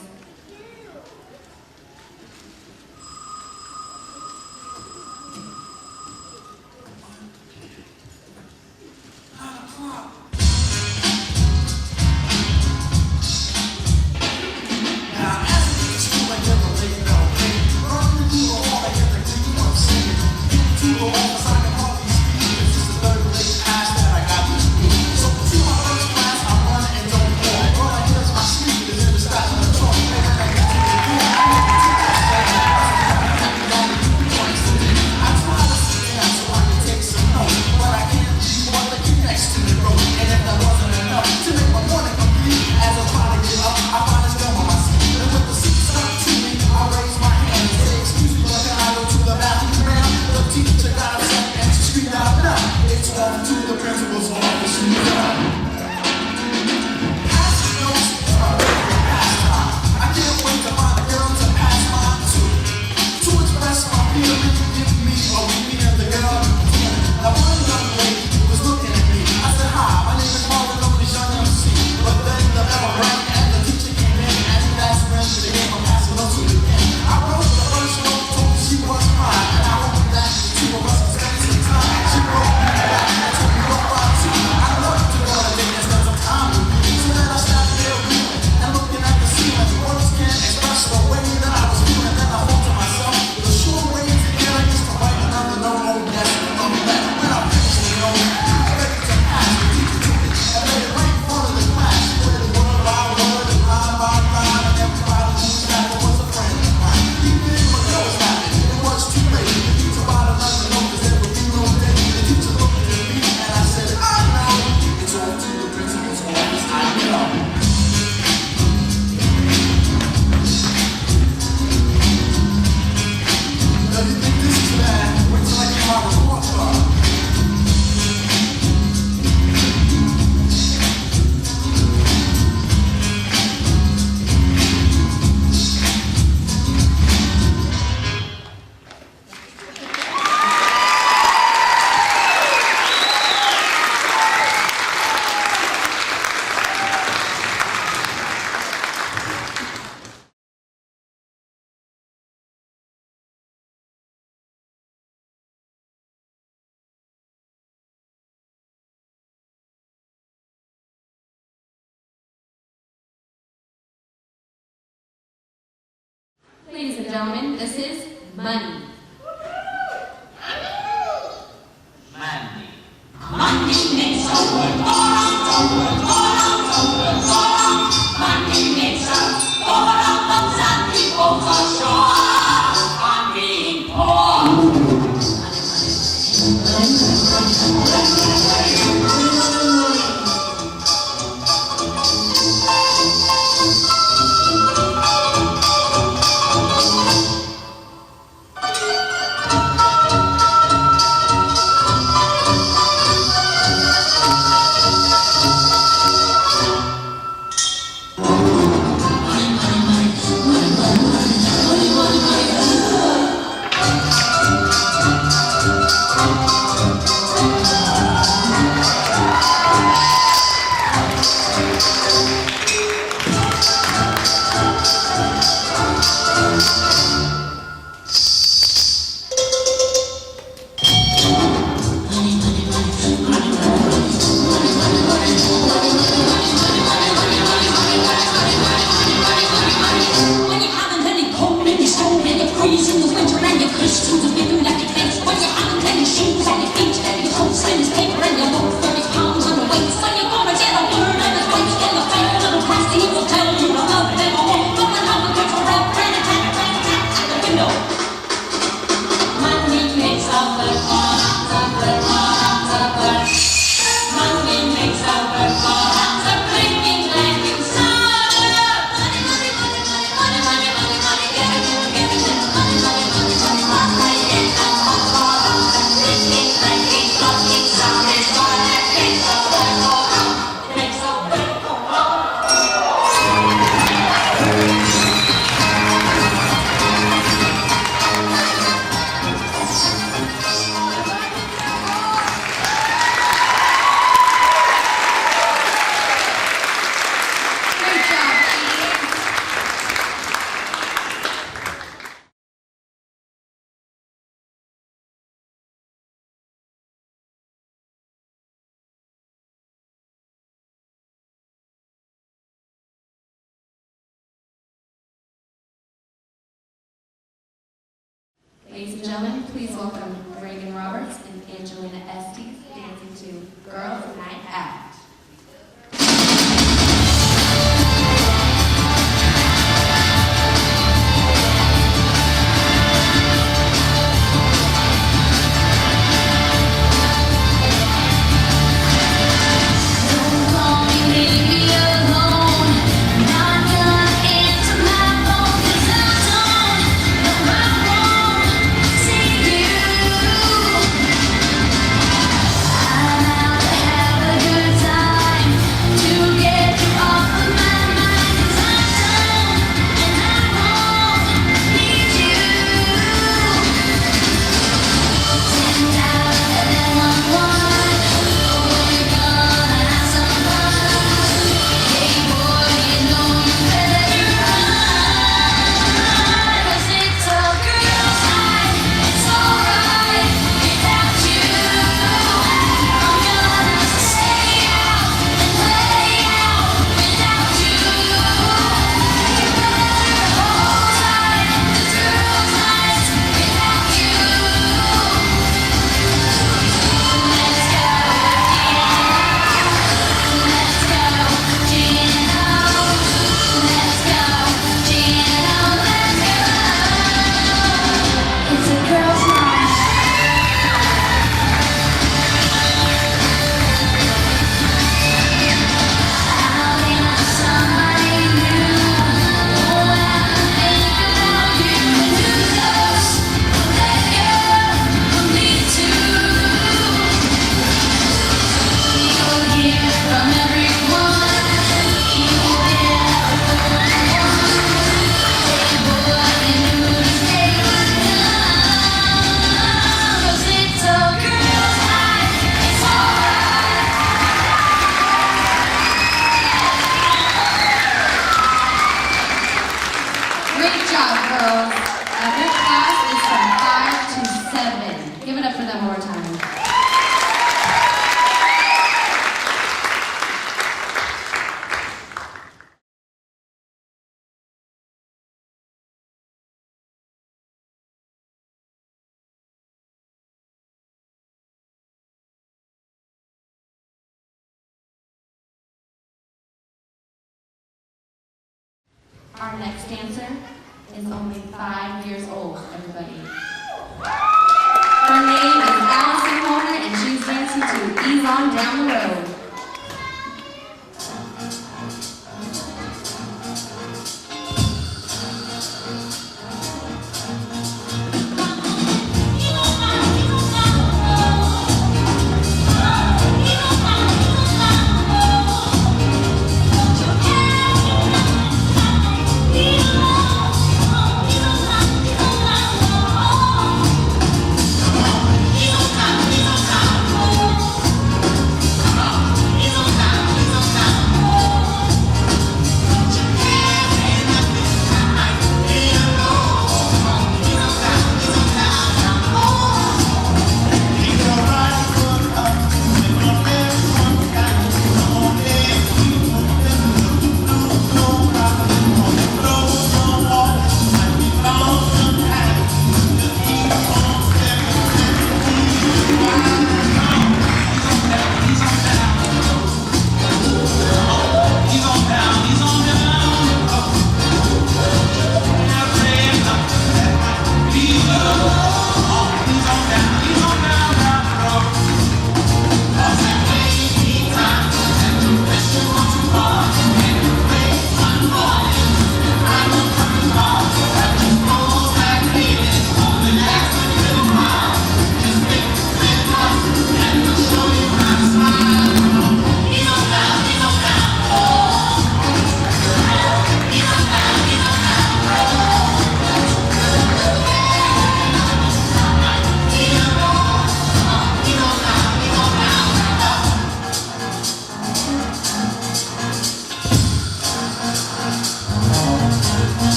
Ladies and gentlemen, this is Money. Ladies and gentlemen, please welcome Reagan Roberts and Angelina Estes dancing to Girls Night Out. Great job, girls. Your class is from 5 to 7. Give it up for them one more time. Our next dancer is only 5 years old, everybody. Her name is Allison Horner, and she's dancing to Ease On Down the Road. Come on.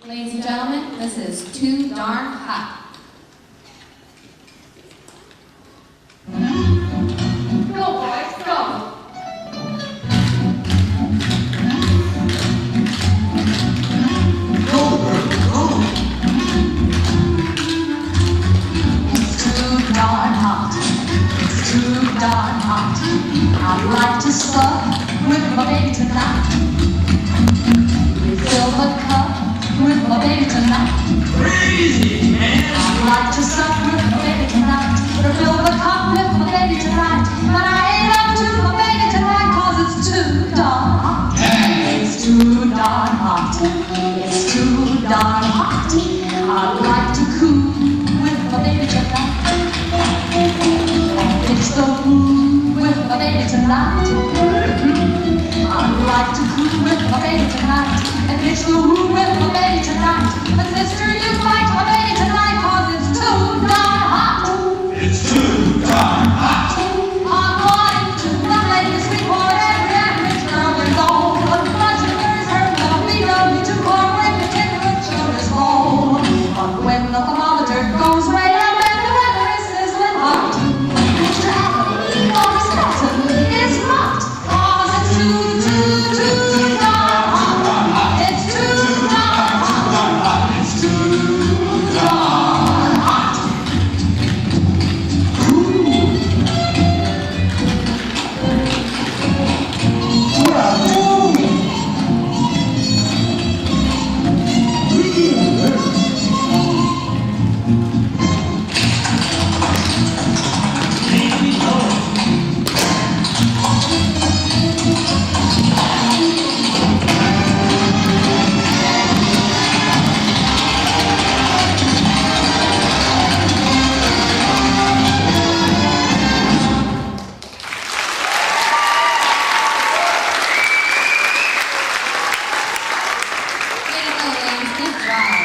Ladies and gentlemen, this is Too Darn Hot. Go, boys, go. Too darn hot, too darn hot. I'd like to suck with my baby tonight. Fill the cup with my baby tonight. Crazy, man! I'd like to suck with my baby tonight. Fill the cup with my baby tonight. But I ain't up to my baby tonight 'cause it's too darn hot. It's too darn hot. It's too darn hot. I'd like to cool with my baby tonight. It's the mood with my baby tonight. I'd like to cool with my baby tonight. And it's the mood with my baby tonight. But sister, you fight my baby tonight 'cause it's too darn hot. It's too darn hot. I'm going to the latest report. Every average girl is on. But the pleasure is hurt. I'll be lovely to call when the temperature is low. But when the thermometer goes way up and the weather is sizzling hot, Mr. Happy or Miss Cotton is not. 'Cause it's too darn hot. It's too darn hot. It's too Darn hot. Way to go, ladies. Good job.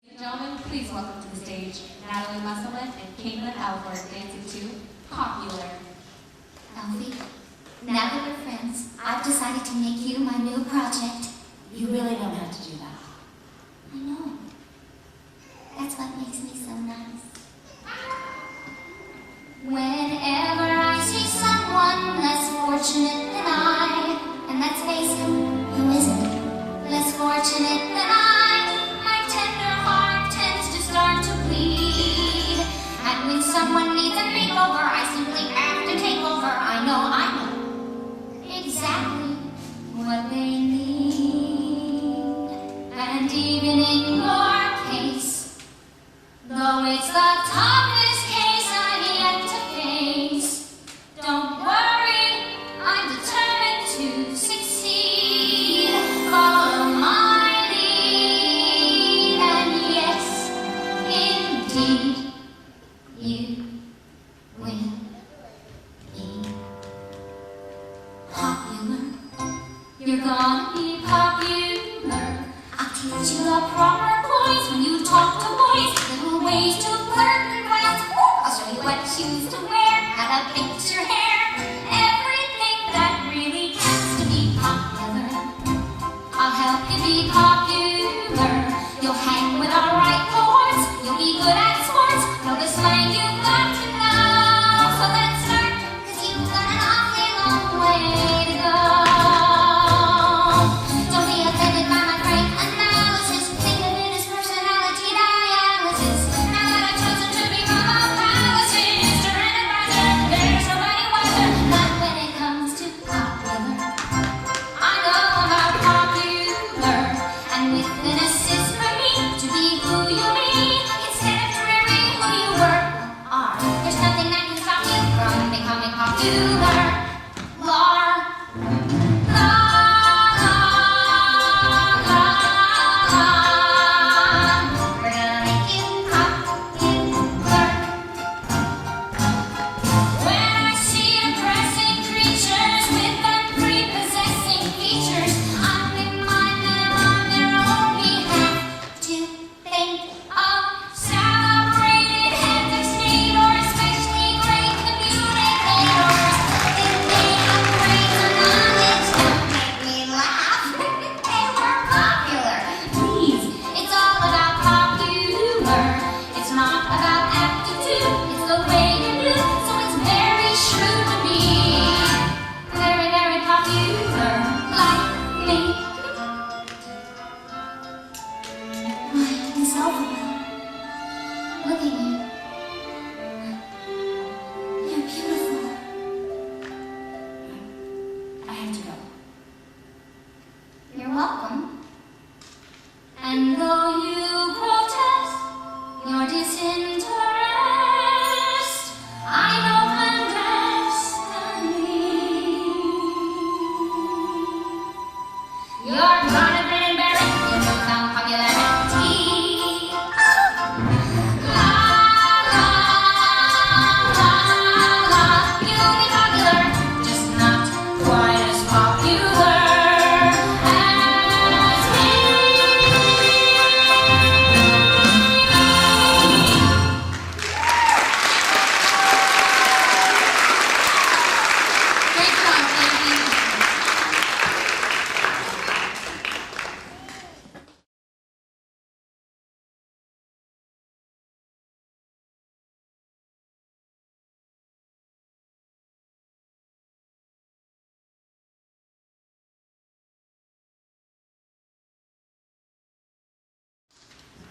Ladies and gentlemen, please welcome to the stage Natalie Musselman and Caitlin Alford dancing to Popular. Alfie, now that we're friends, I've decided to make you my new project. You really don't have to do that. I know. That's what makes me so nice. Whenever I see someone less fortunate than I, and let's face it, who isn't less fortunate than I, my tender heart tends to start to bleed. And when someone needs a makeover, I simply have to take over. I know exactly what they need. And even in your case, though it's the toughest case I've yet to face, don't worry, I'm determined to succeed. Follow my lead, and yes, indeed, you will be popular. You're gonna be popular. I'll teach you the proper poise when you talk to boys. Little ways to flirt and glance. I'll show you what shoes to wear, how to fix your hair. Everything that really counts to be popular. I'll help you be popular. You'll hang with our right cohorts. You'll be good at sports. Know the slang you've got to know. So let's start, 'cause you've got an awfully long way to go. Don't be offended by my frank analysis. Think of it as personality dialysis. Now that I've chosen to become a palace, Mr. Enterpriser, there's nobody wiser. Not when it comes to popular. I know about popular, and with an assist from me to be who you be, instead of dreary who you were or are. There's nothing that can stop you from becoming popular. Lar. La, la, la, la. We're gonna make you popular. When I see depressing creatures with unprepossessing features, I'm reminded I'm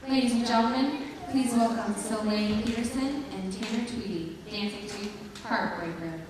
Ladies and gentlemen, please welcome Soleil Peterson and Tanner Tweedy, dancing to Heartbreaker.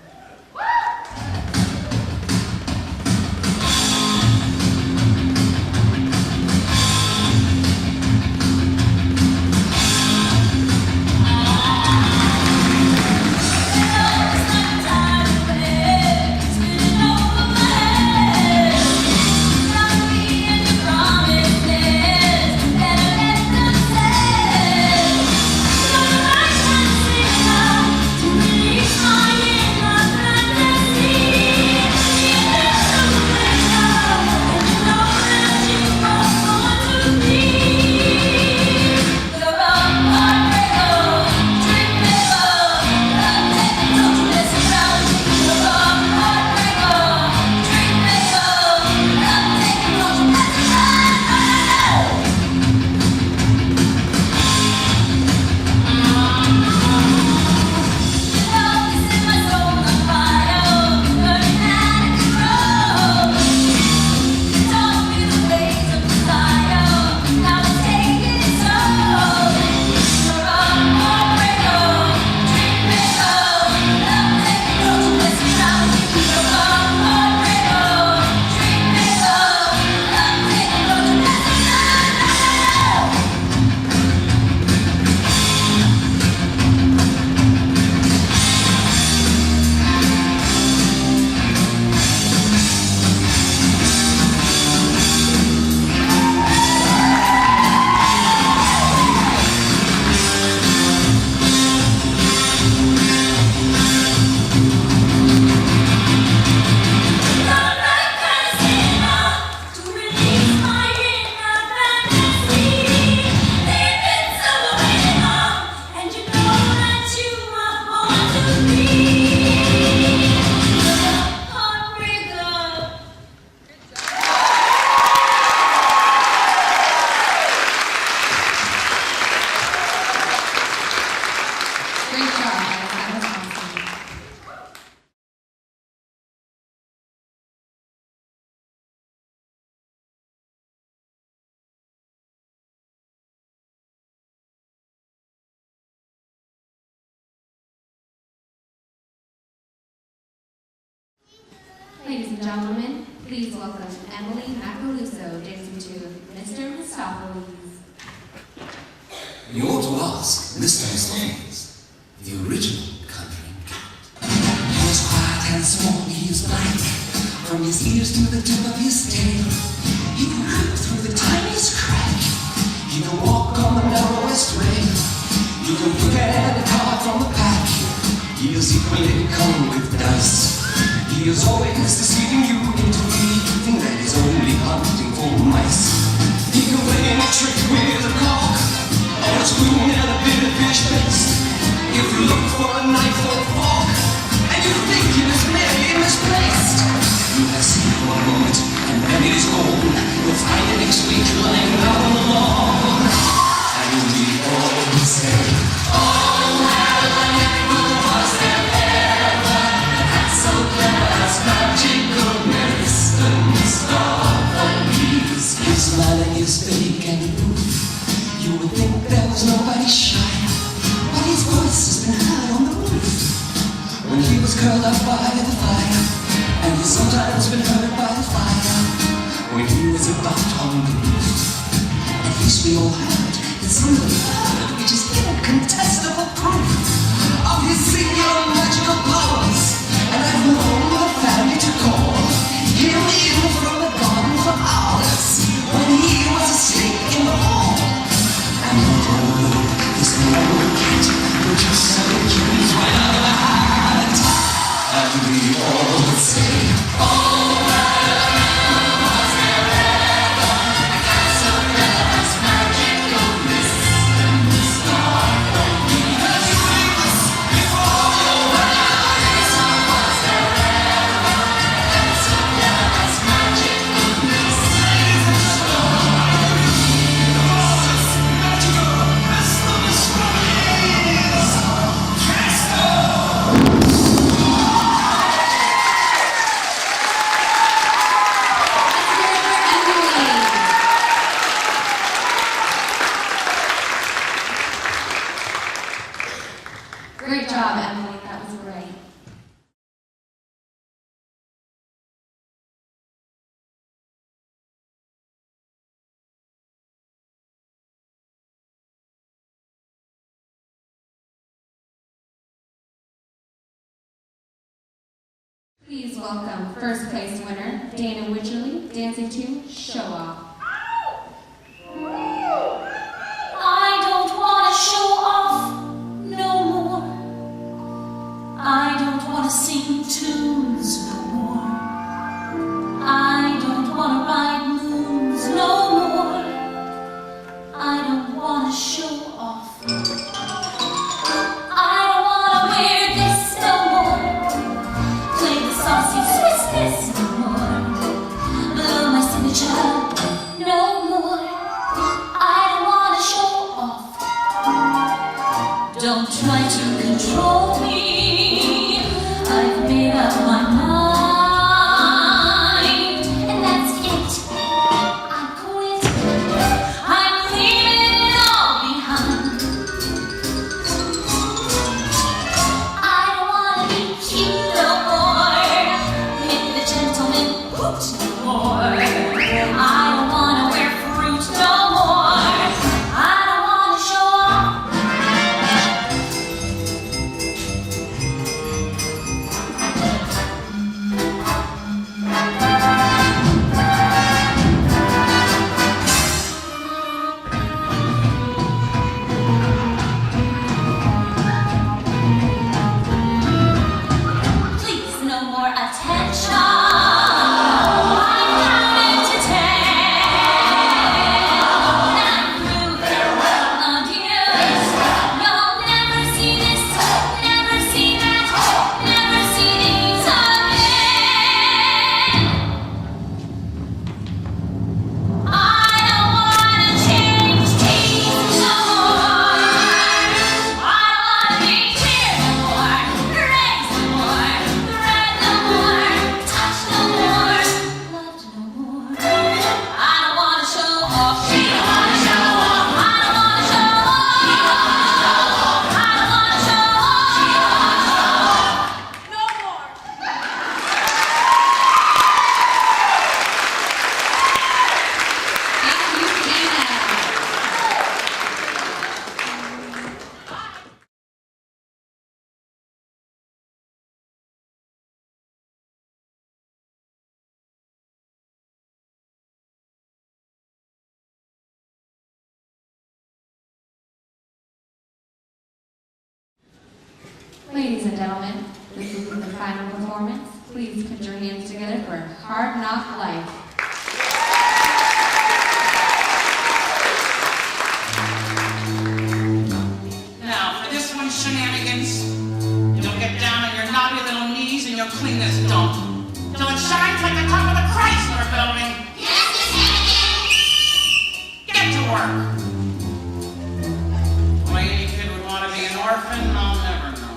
Ladies and gentlemen, please welcome Emily Macaluso, dancing to Mr. Mistopheles. You ought to ask Mr. Mistopheles, the original country cat. He is quiet and small, he is black, from his ears to the tip of his tail. He can creep through the tiniest crack. He can walk on the narrowest rail. You can look at a card from the pack. He is equally cold with dust. He is always deceiving you into believing that he's only hunting for mice. He can play any trick with a cork, or a spoon and a bit of fish paste. If you look for a knife or a fork, and you think it is merely misplaced, you have seen it for a moment, and then it is gone. You'll find it next week lying out on the lawn. And we all say, oh, Madeline, who was there ever? That's so clever, that's magical medicine. Stopheles. His smiling is fake and proof. You would think there was nobody shy, but his voice has been heard on the roof when he was curled up by the fire, and he's sometimes been heard by the fire when he was about on the roof. At least we all heard the single word, which is incontestable proof of his singular magical powers. And I've known the family to call him in from the garden for hours when he was asleep in the hall. And although this little cat would just have a keys right out of the hat, and we all say, oh, Madeline, was there ever a cat so clever as magical Mr. Stopheles? Let's sing this before you realize. Was there ever a cat so clever as magical Mr. Stopheles? Magical Mr. Stopheles! Cast Please welcome first place winner, Dana Widgerly, dancing to Show Off. I don't want to show off no more. I don't want to sing tunes no more. I don't want to ride moons no more. I don't want to show off. I don't want to wear this no more. Play the saucy Swiss miss no more. Blow my signature no more. I don't want to show off. Don't try to control me. I've made up my mind, and that's it. I quit. I'm leaving it all behind. I don't want to be cute no more. Hit the gentleman hoot no more. I don't want to wear fruit no more. I don't want to show off. Please, no more attention. I'm counting to 10. I'm through. Adieu. You'll never see this, never see that, never see these again. I don't want to change teams no more. I don't want to be clear no more, raised no more, thread no more, touch no more, loved no more. I don't want to show off. She don't want to show off. I don't want to show off. I don't want to show off. She don't want to show off. No more. Thank you, Dana. Ladies and gentlemen, this is the final performance. Please put your hands together for Hard Knock Life. Now, for this one, shenanigans, you'll get down on your knobby little knees and you'll clean this dump till it shines like the top of the Chrysler building. Yes, Miss Hannigan. Get to work. Why any kid would want to be an orphan, I'll never know.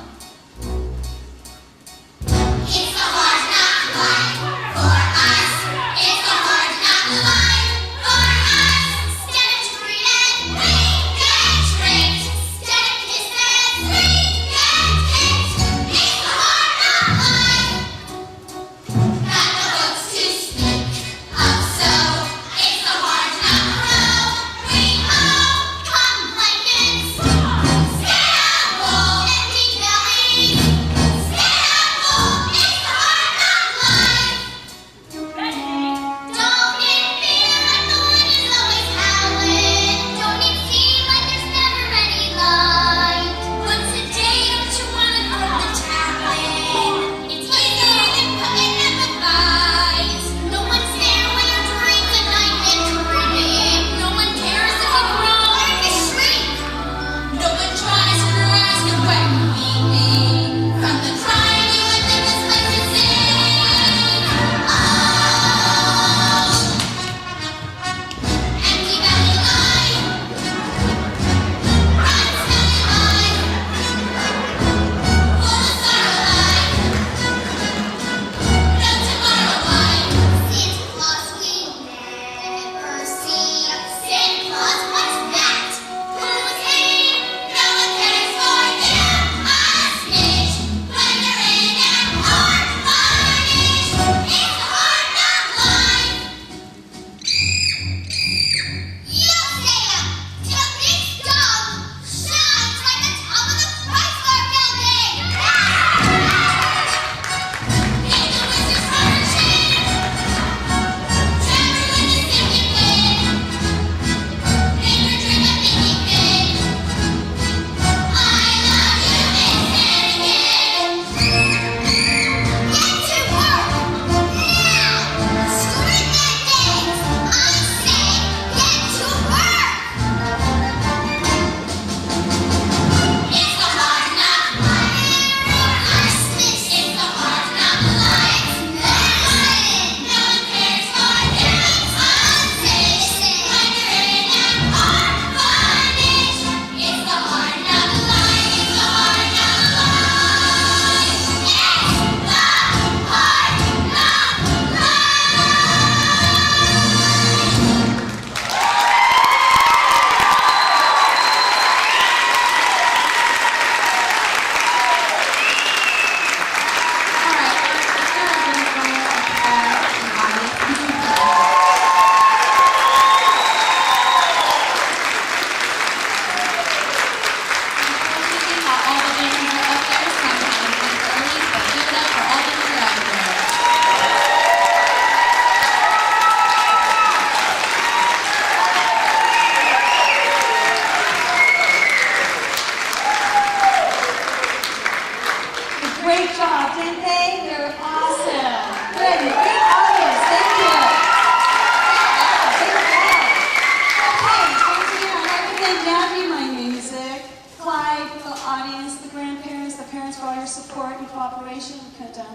It's a hard knock life for us. It's a hard knock life for us. Instead of treated, we get tricked. Instead of kisses, we get kicked. It's a hard knock life. Got the books to speak of, so it's a hard knock road we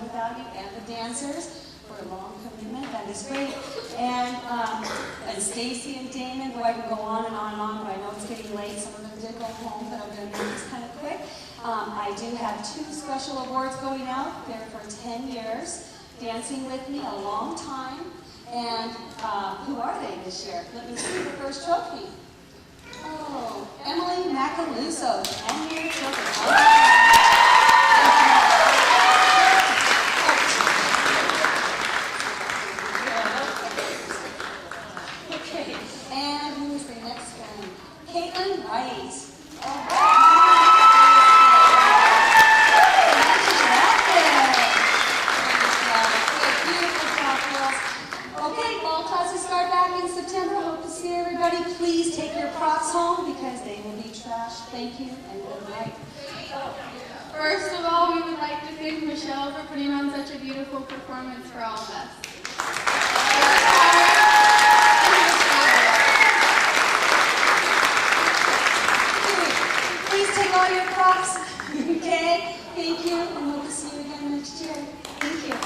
without you, and the dancers for a long commitment. That is great. And Stacy and Damon, boy, I can go on and on and on, but I know it's getting late. Some of them did go home, but I'm going to make this kind of quick. I do have 2 special awards going out. They're for 10 years, dancing with me a long time. And who are they this year? Let me see the first trophy. Oh, Emily Macaluso, 10-year trophy. Okay, and who's the next one? Caitlin Wright. Please take your props home because they will be trashed. Thank you and good night. First of all, we would like to thank Michelle for putting on such a beautiful performance for all of us. Please take all your props. Okay? Thank you, and hope to see you again next year. Thank you.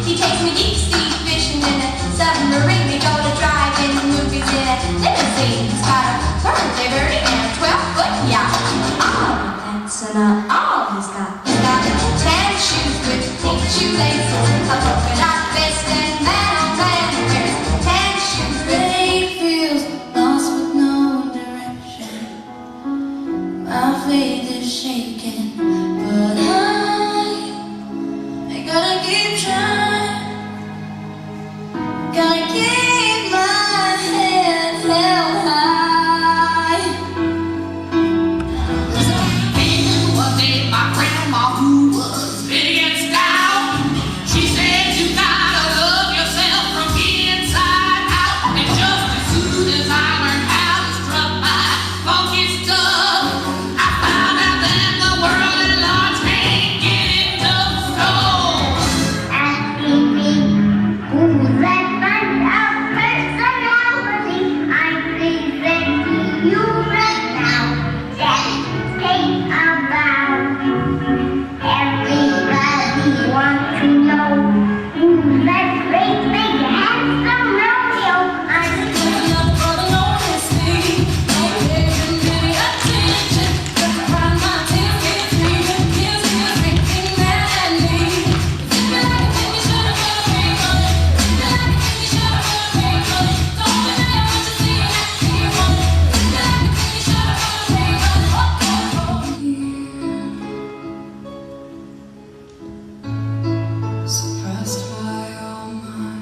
He takes me deep sea fishing in a submarine. We go to drive-in movies in a limousine. He's got a birthday birdie and a 12-foot yacht. Oh, that's not all he's got. He's got 10 shoes with pink shoelaces, a polka dot vest, and man, oh man, wears 10 shoes with He feels lost with no direction. My faith is shaking, but I gotta keep trying. Gotta keep my head held high. One day my grandma, who was big and stout, she said you gotta love yourself from the inside out. And just as soon as I learned how to strut my funky stuff, I found out that the world at large can't get enough. So asking me who's that bunch of personality I'm presenting you right now. Let's take a bow. Everybody wants to know who's that great big handsome Romeo. I'm Suppressed by all my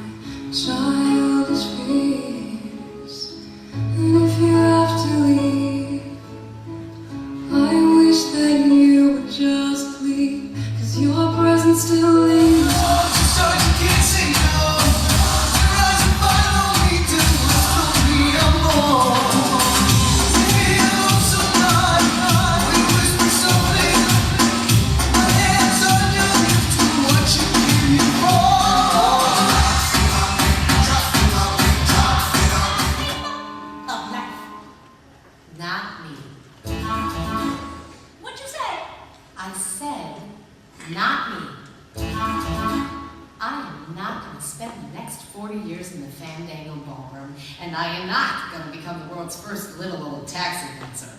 childish fears. And if you have to leave, I wish that you would just leave, 'cause your presence still lingers. So you can't say no. Your eyes are follow me to whisper me more. Say hello somebody, we whisper something. My hands on your lips to what you give me for. Of life. Not me. What'd you say? I said, not me. I am not going to spend the next 40 years in the Fandango ballroom, and I am not going to become the world's first little old taxi dancer.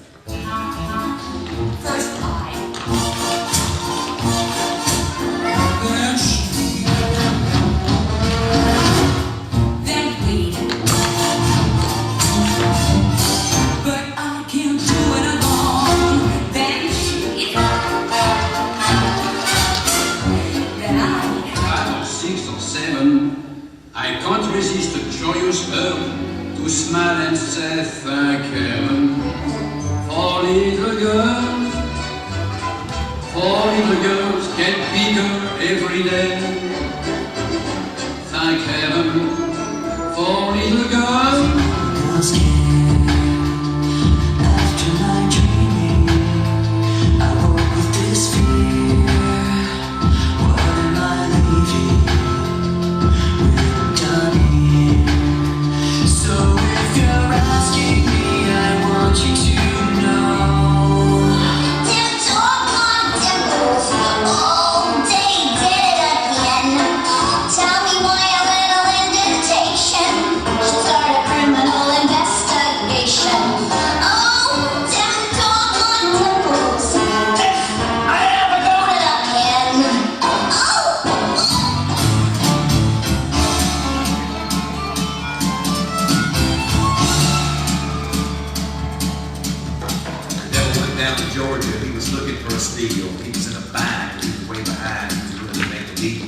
First lie. Then weed. But I can't do it alone. Then sheet. Then I 7. I can't resist a joyous urge to smile and say thank heaven. Four little girls get bigger every day. Thank heaven. Four little girls came after my dreaming. I woke with this fear. What am I leaving? We're done here. So if you're asking me, I want you to know. Tiptoe on dimples, all day did it again. Tell me why a little indentation should start a criminal investigation. Oh, tiptoe on dimples, I ever got it again. Oh. The devil went down to Georgia. He was looking for a steal. He was in a bind. He was way behind. He was willing to make a deal.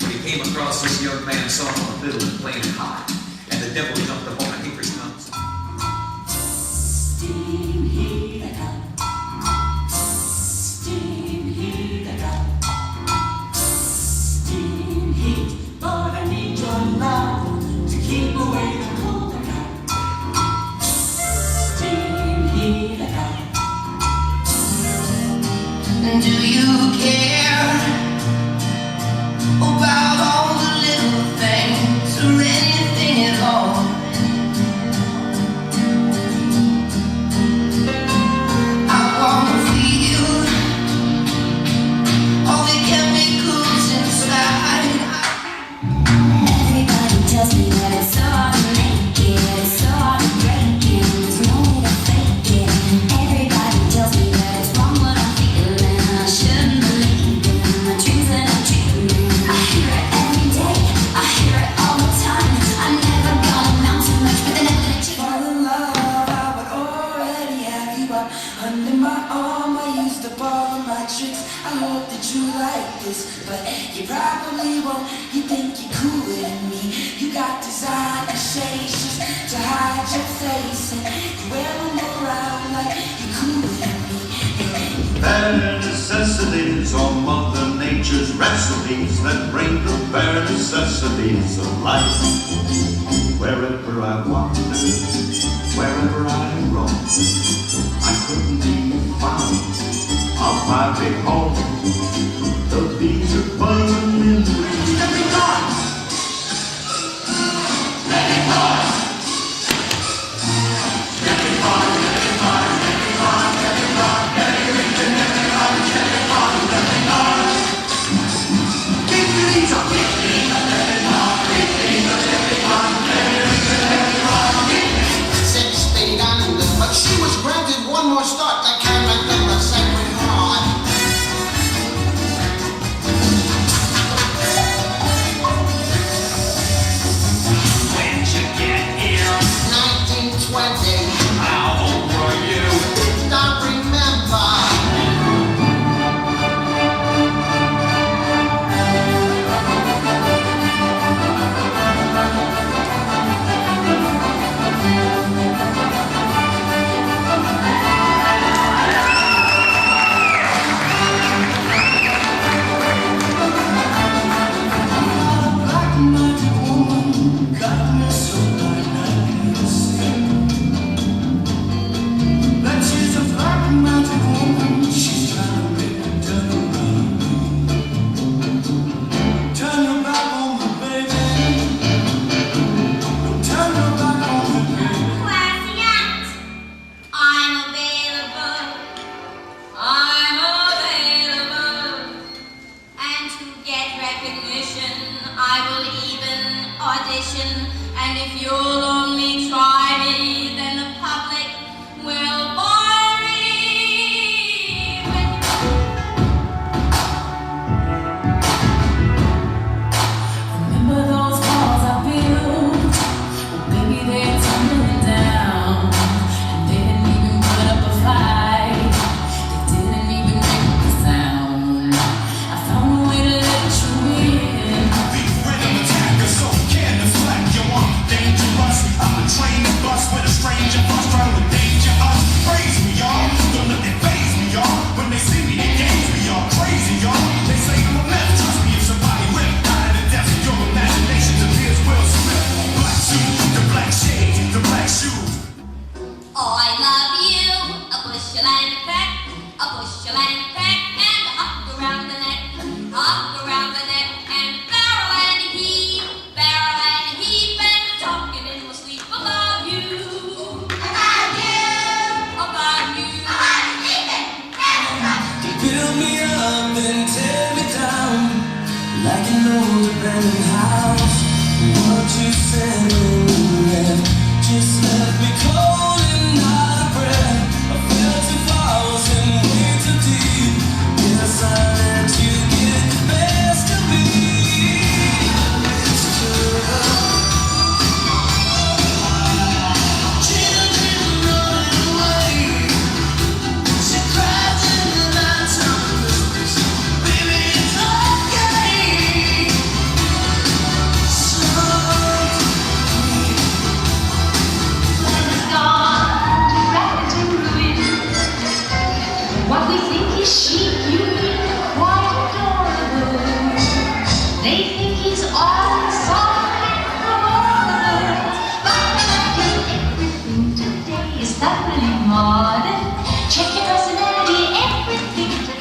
When he came across this young man sawing on a fiddle and playing it hot, and the devil jumped up on a hickory stump. Steam heater up. Steam heater up. Steam heat, but I need your love to keep away the cold night. Steam heater up. Do you care about all the little things or anything at all? I wanna feel all the chemicals inside. Everybody tells me that it's so hard to make it, it's so hard to break it, there's no way to fake it. Everybody tells me that it's wrong what I'm feeling, I shouldn't believe in the dreams that I'm dreaming. I hear it every day, I hear it all the time. I'm never gonna amount to much with an energy. Fall in love, I would already have you up under my arm. I used up all of my tricks. I hope that you like this, but you probably won't. You think you're cooler than me. You got designer shades just to hide your face, and you wear them around like you're cooler than me. Bare necessities are Mother Nature's recipes that bring the bare necessities of life. Wherever I wander, wherever I roam, I couldn't be found of my big home. The bees are buzzing in the breeze. Stepping on! Stepping on! Stepping on, stepping on, stepping on, stepping on, stepping on, stepping on, stepping on. Keep your knees up! Keep your knees up, stepping on, keep your knees up, stepping on, stepping on. Said she stayed on, but she was granted one more start. That kind of thing was sacred heart. When'd you get here? 1920. How old were you? Don't remember. Black magic woman got me so blind I can't see. That she's a black magic woman. She's trying to make me turn around. Turn your back on me, baby. Turn your back on me, baby. Classy act. I'm available. I'm available. And to get recognition, I will even audition. And if you'll only try me, then the public will buy me. Remember those walls I built? Well, baby, they're tumbling down. And they didn't even put up a fight. They didn't even make a sound. I found a way to let you in. Be friend of the old abandoned house. What you said when you left just left me cold and out of breath. I fell 2 flowers and way too deep. Yes, I let you get the best of me. It's true. Children running away. She cries in the night time. Baby, it's okay. What we think is chic, you think quite adorable. They think he's all soft and adorable. But everything today is thoroughly modern. Check your personality, everything today.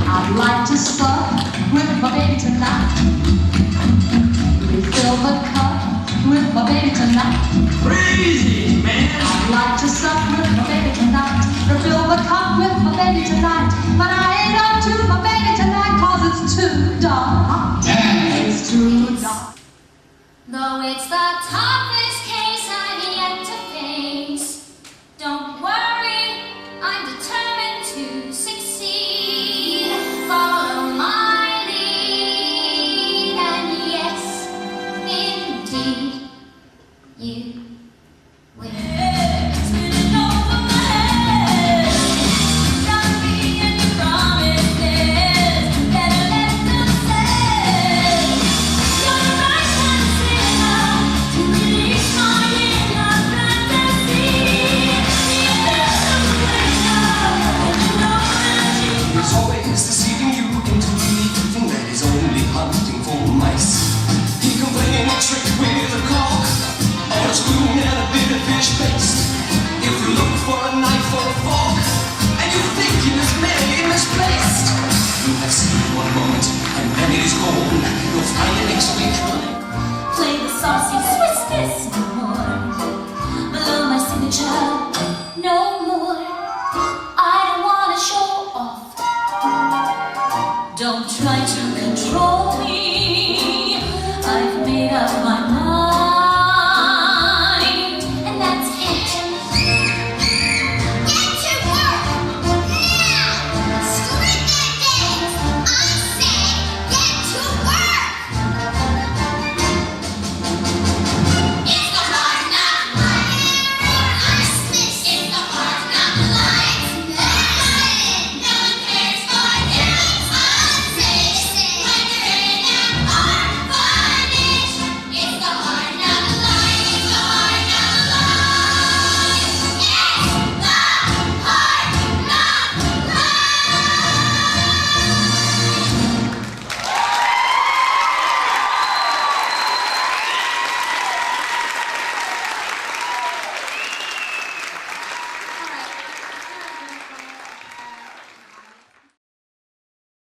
I'd like to suck with my baby tonight. Refill the cup with my baby tonight. Crazy, man. I'd like to suck with my baby tonight. Refill the cup with my baby tonight. But I ain't up to my baby tonight 'cause it's too dark. It's too dark. Though it's the toughest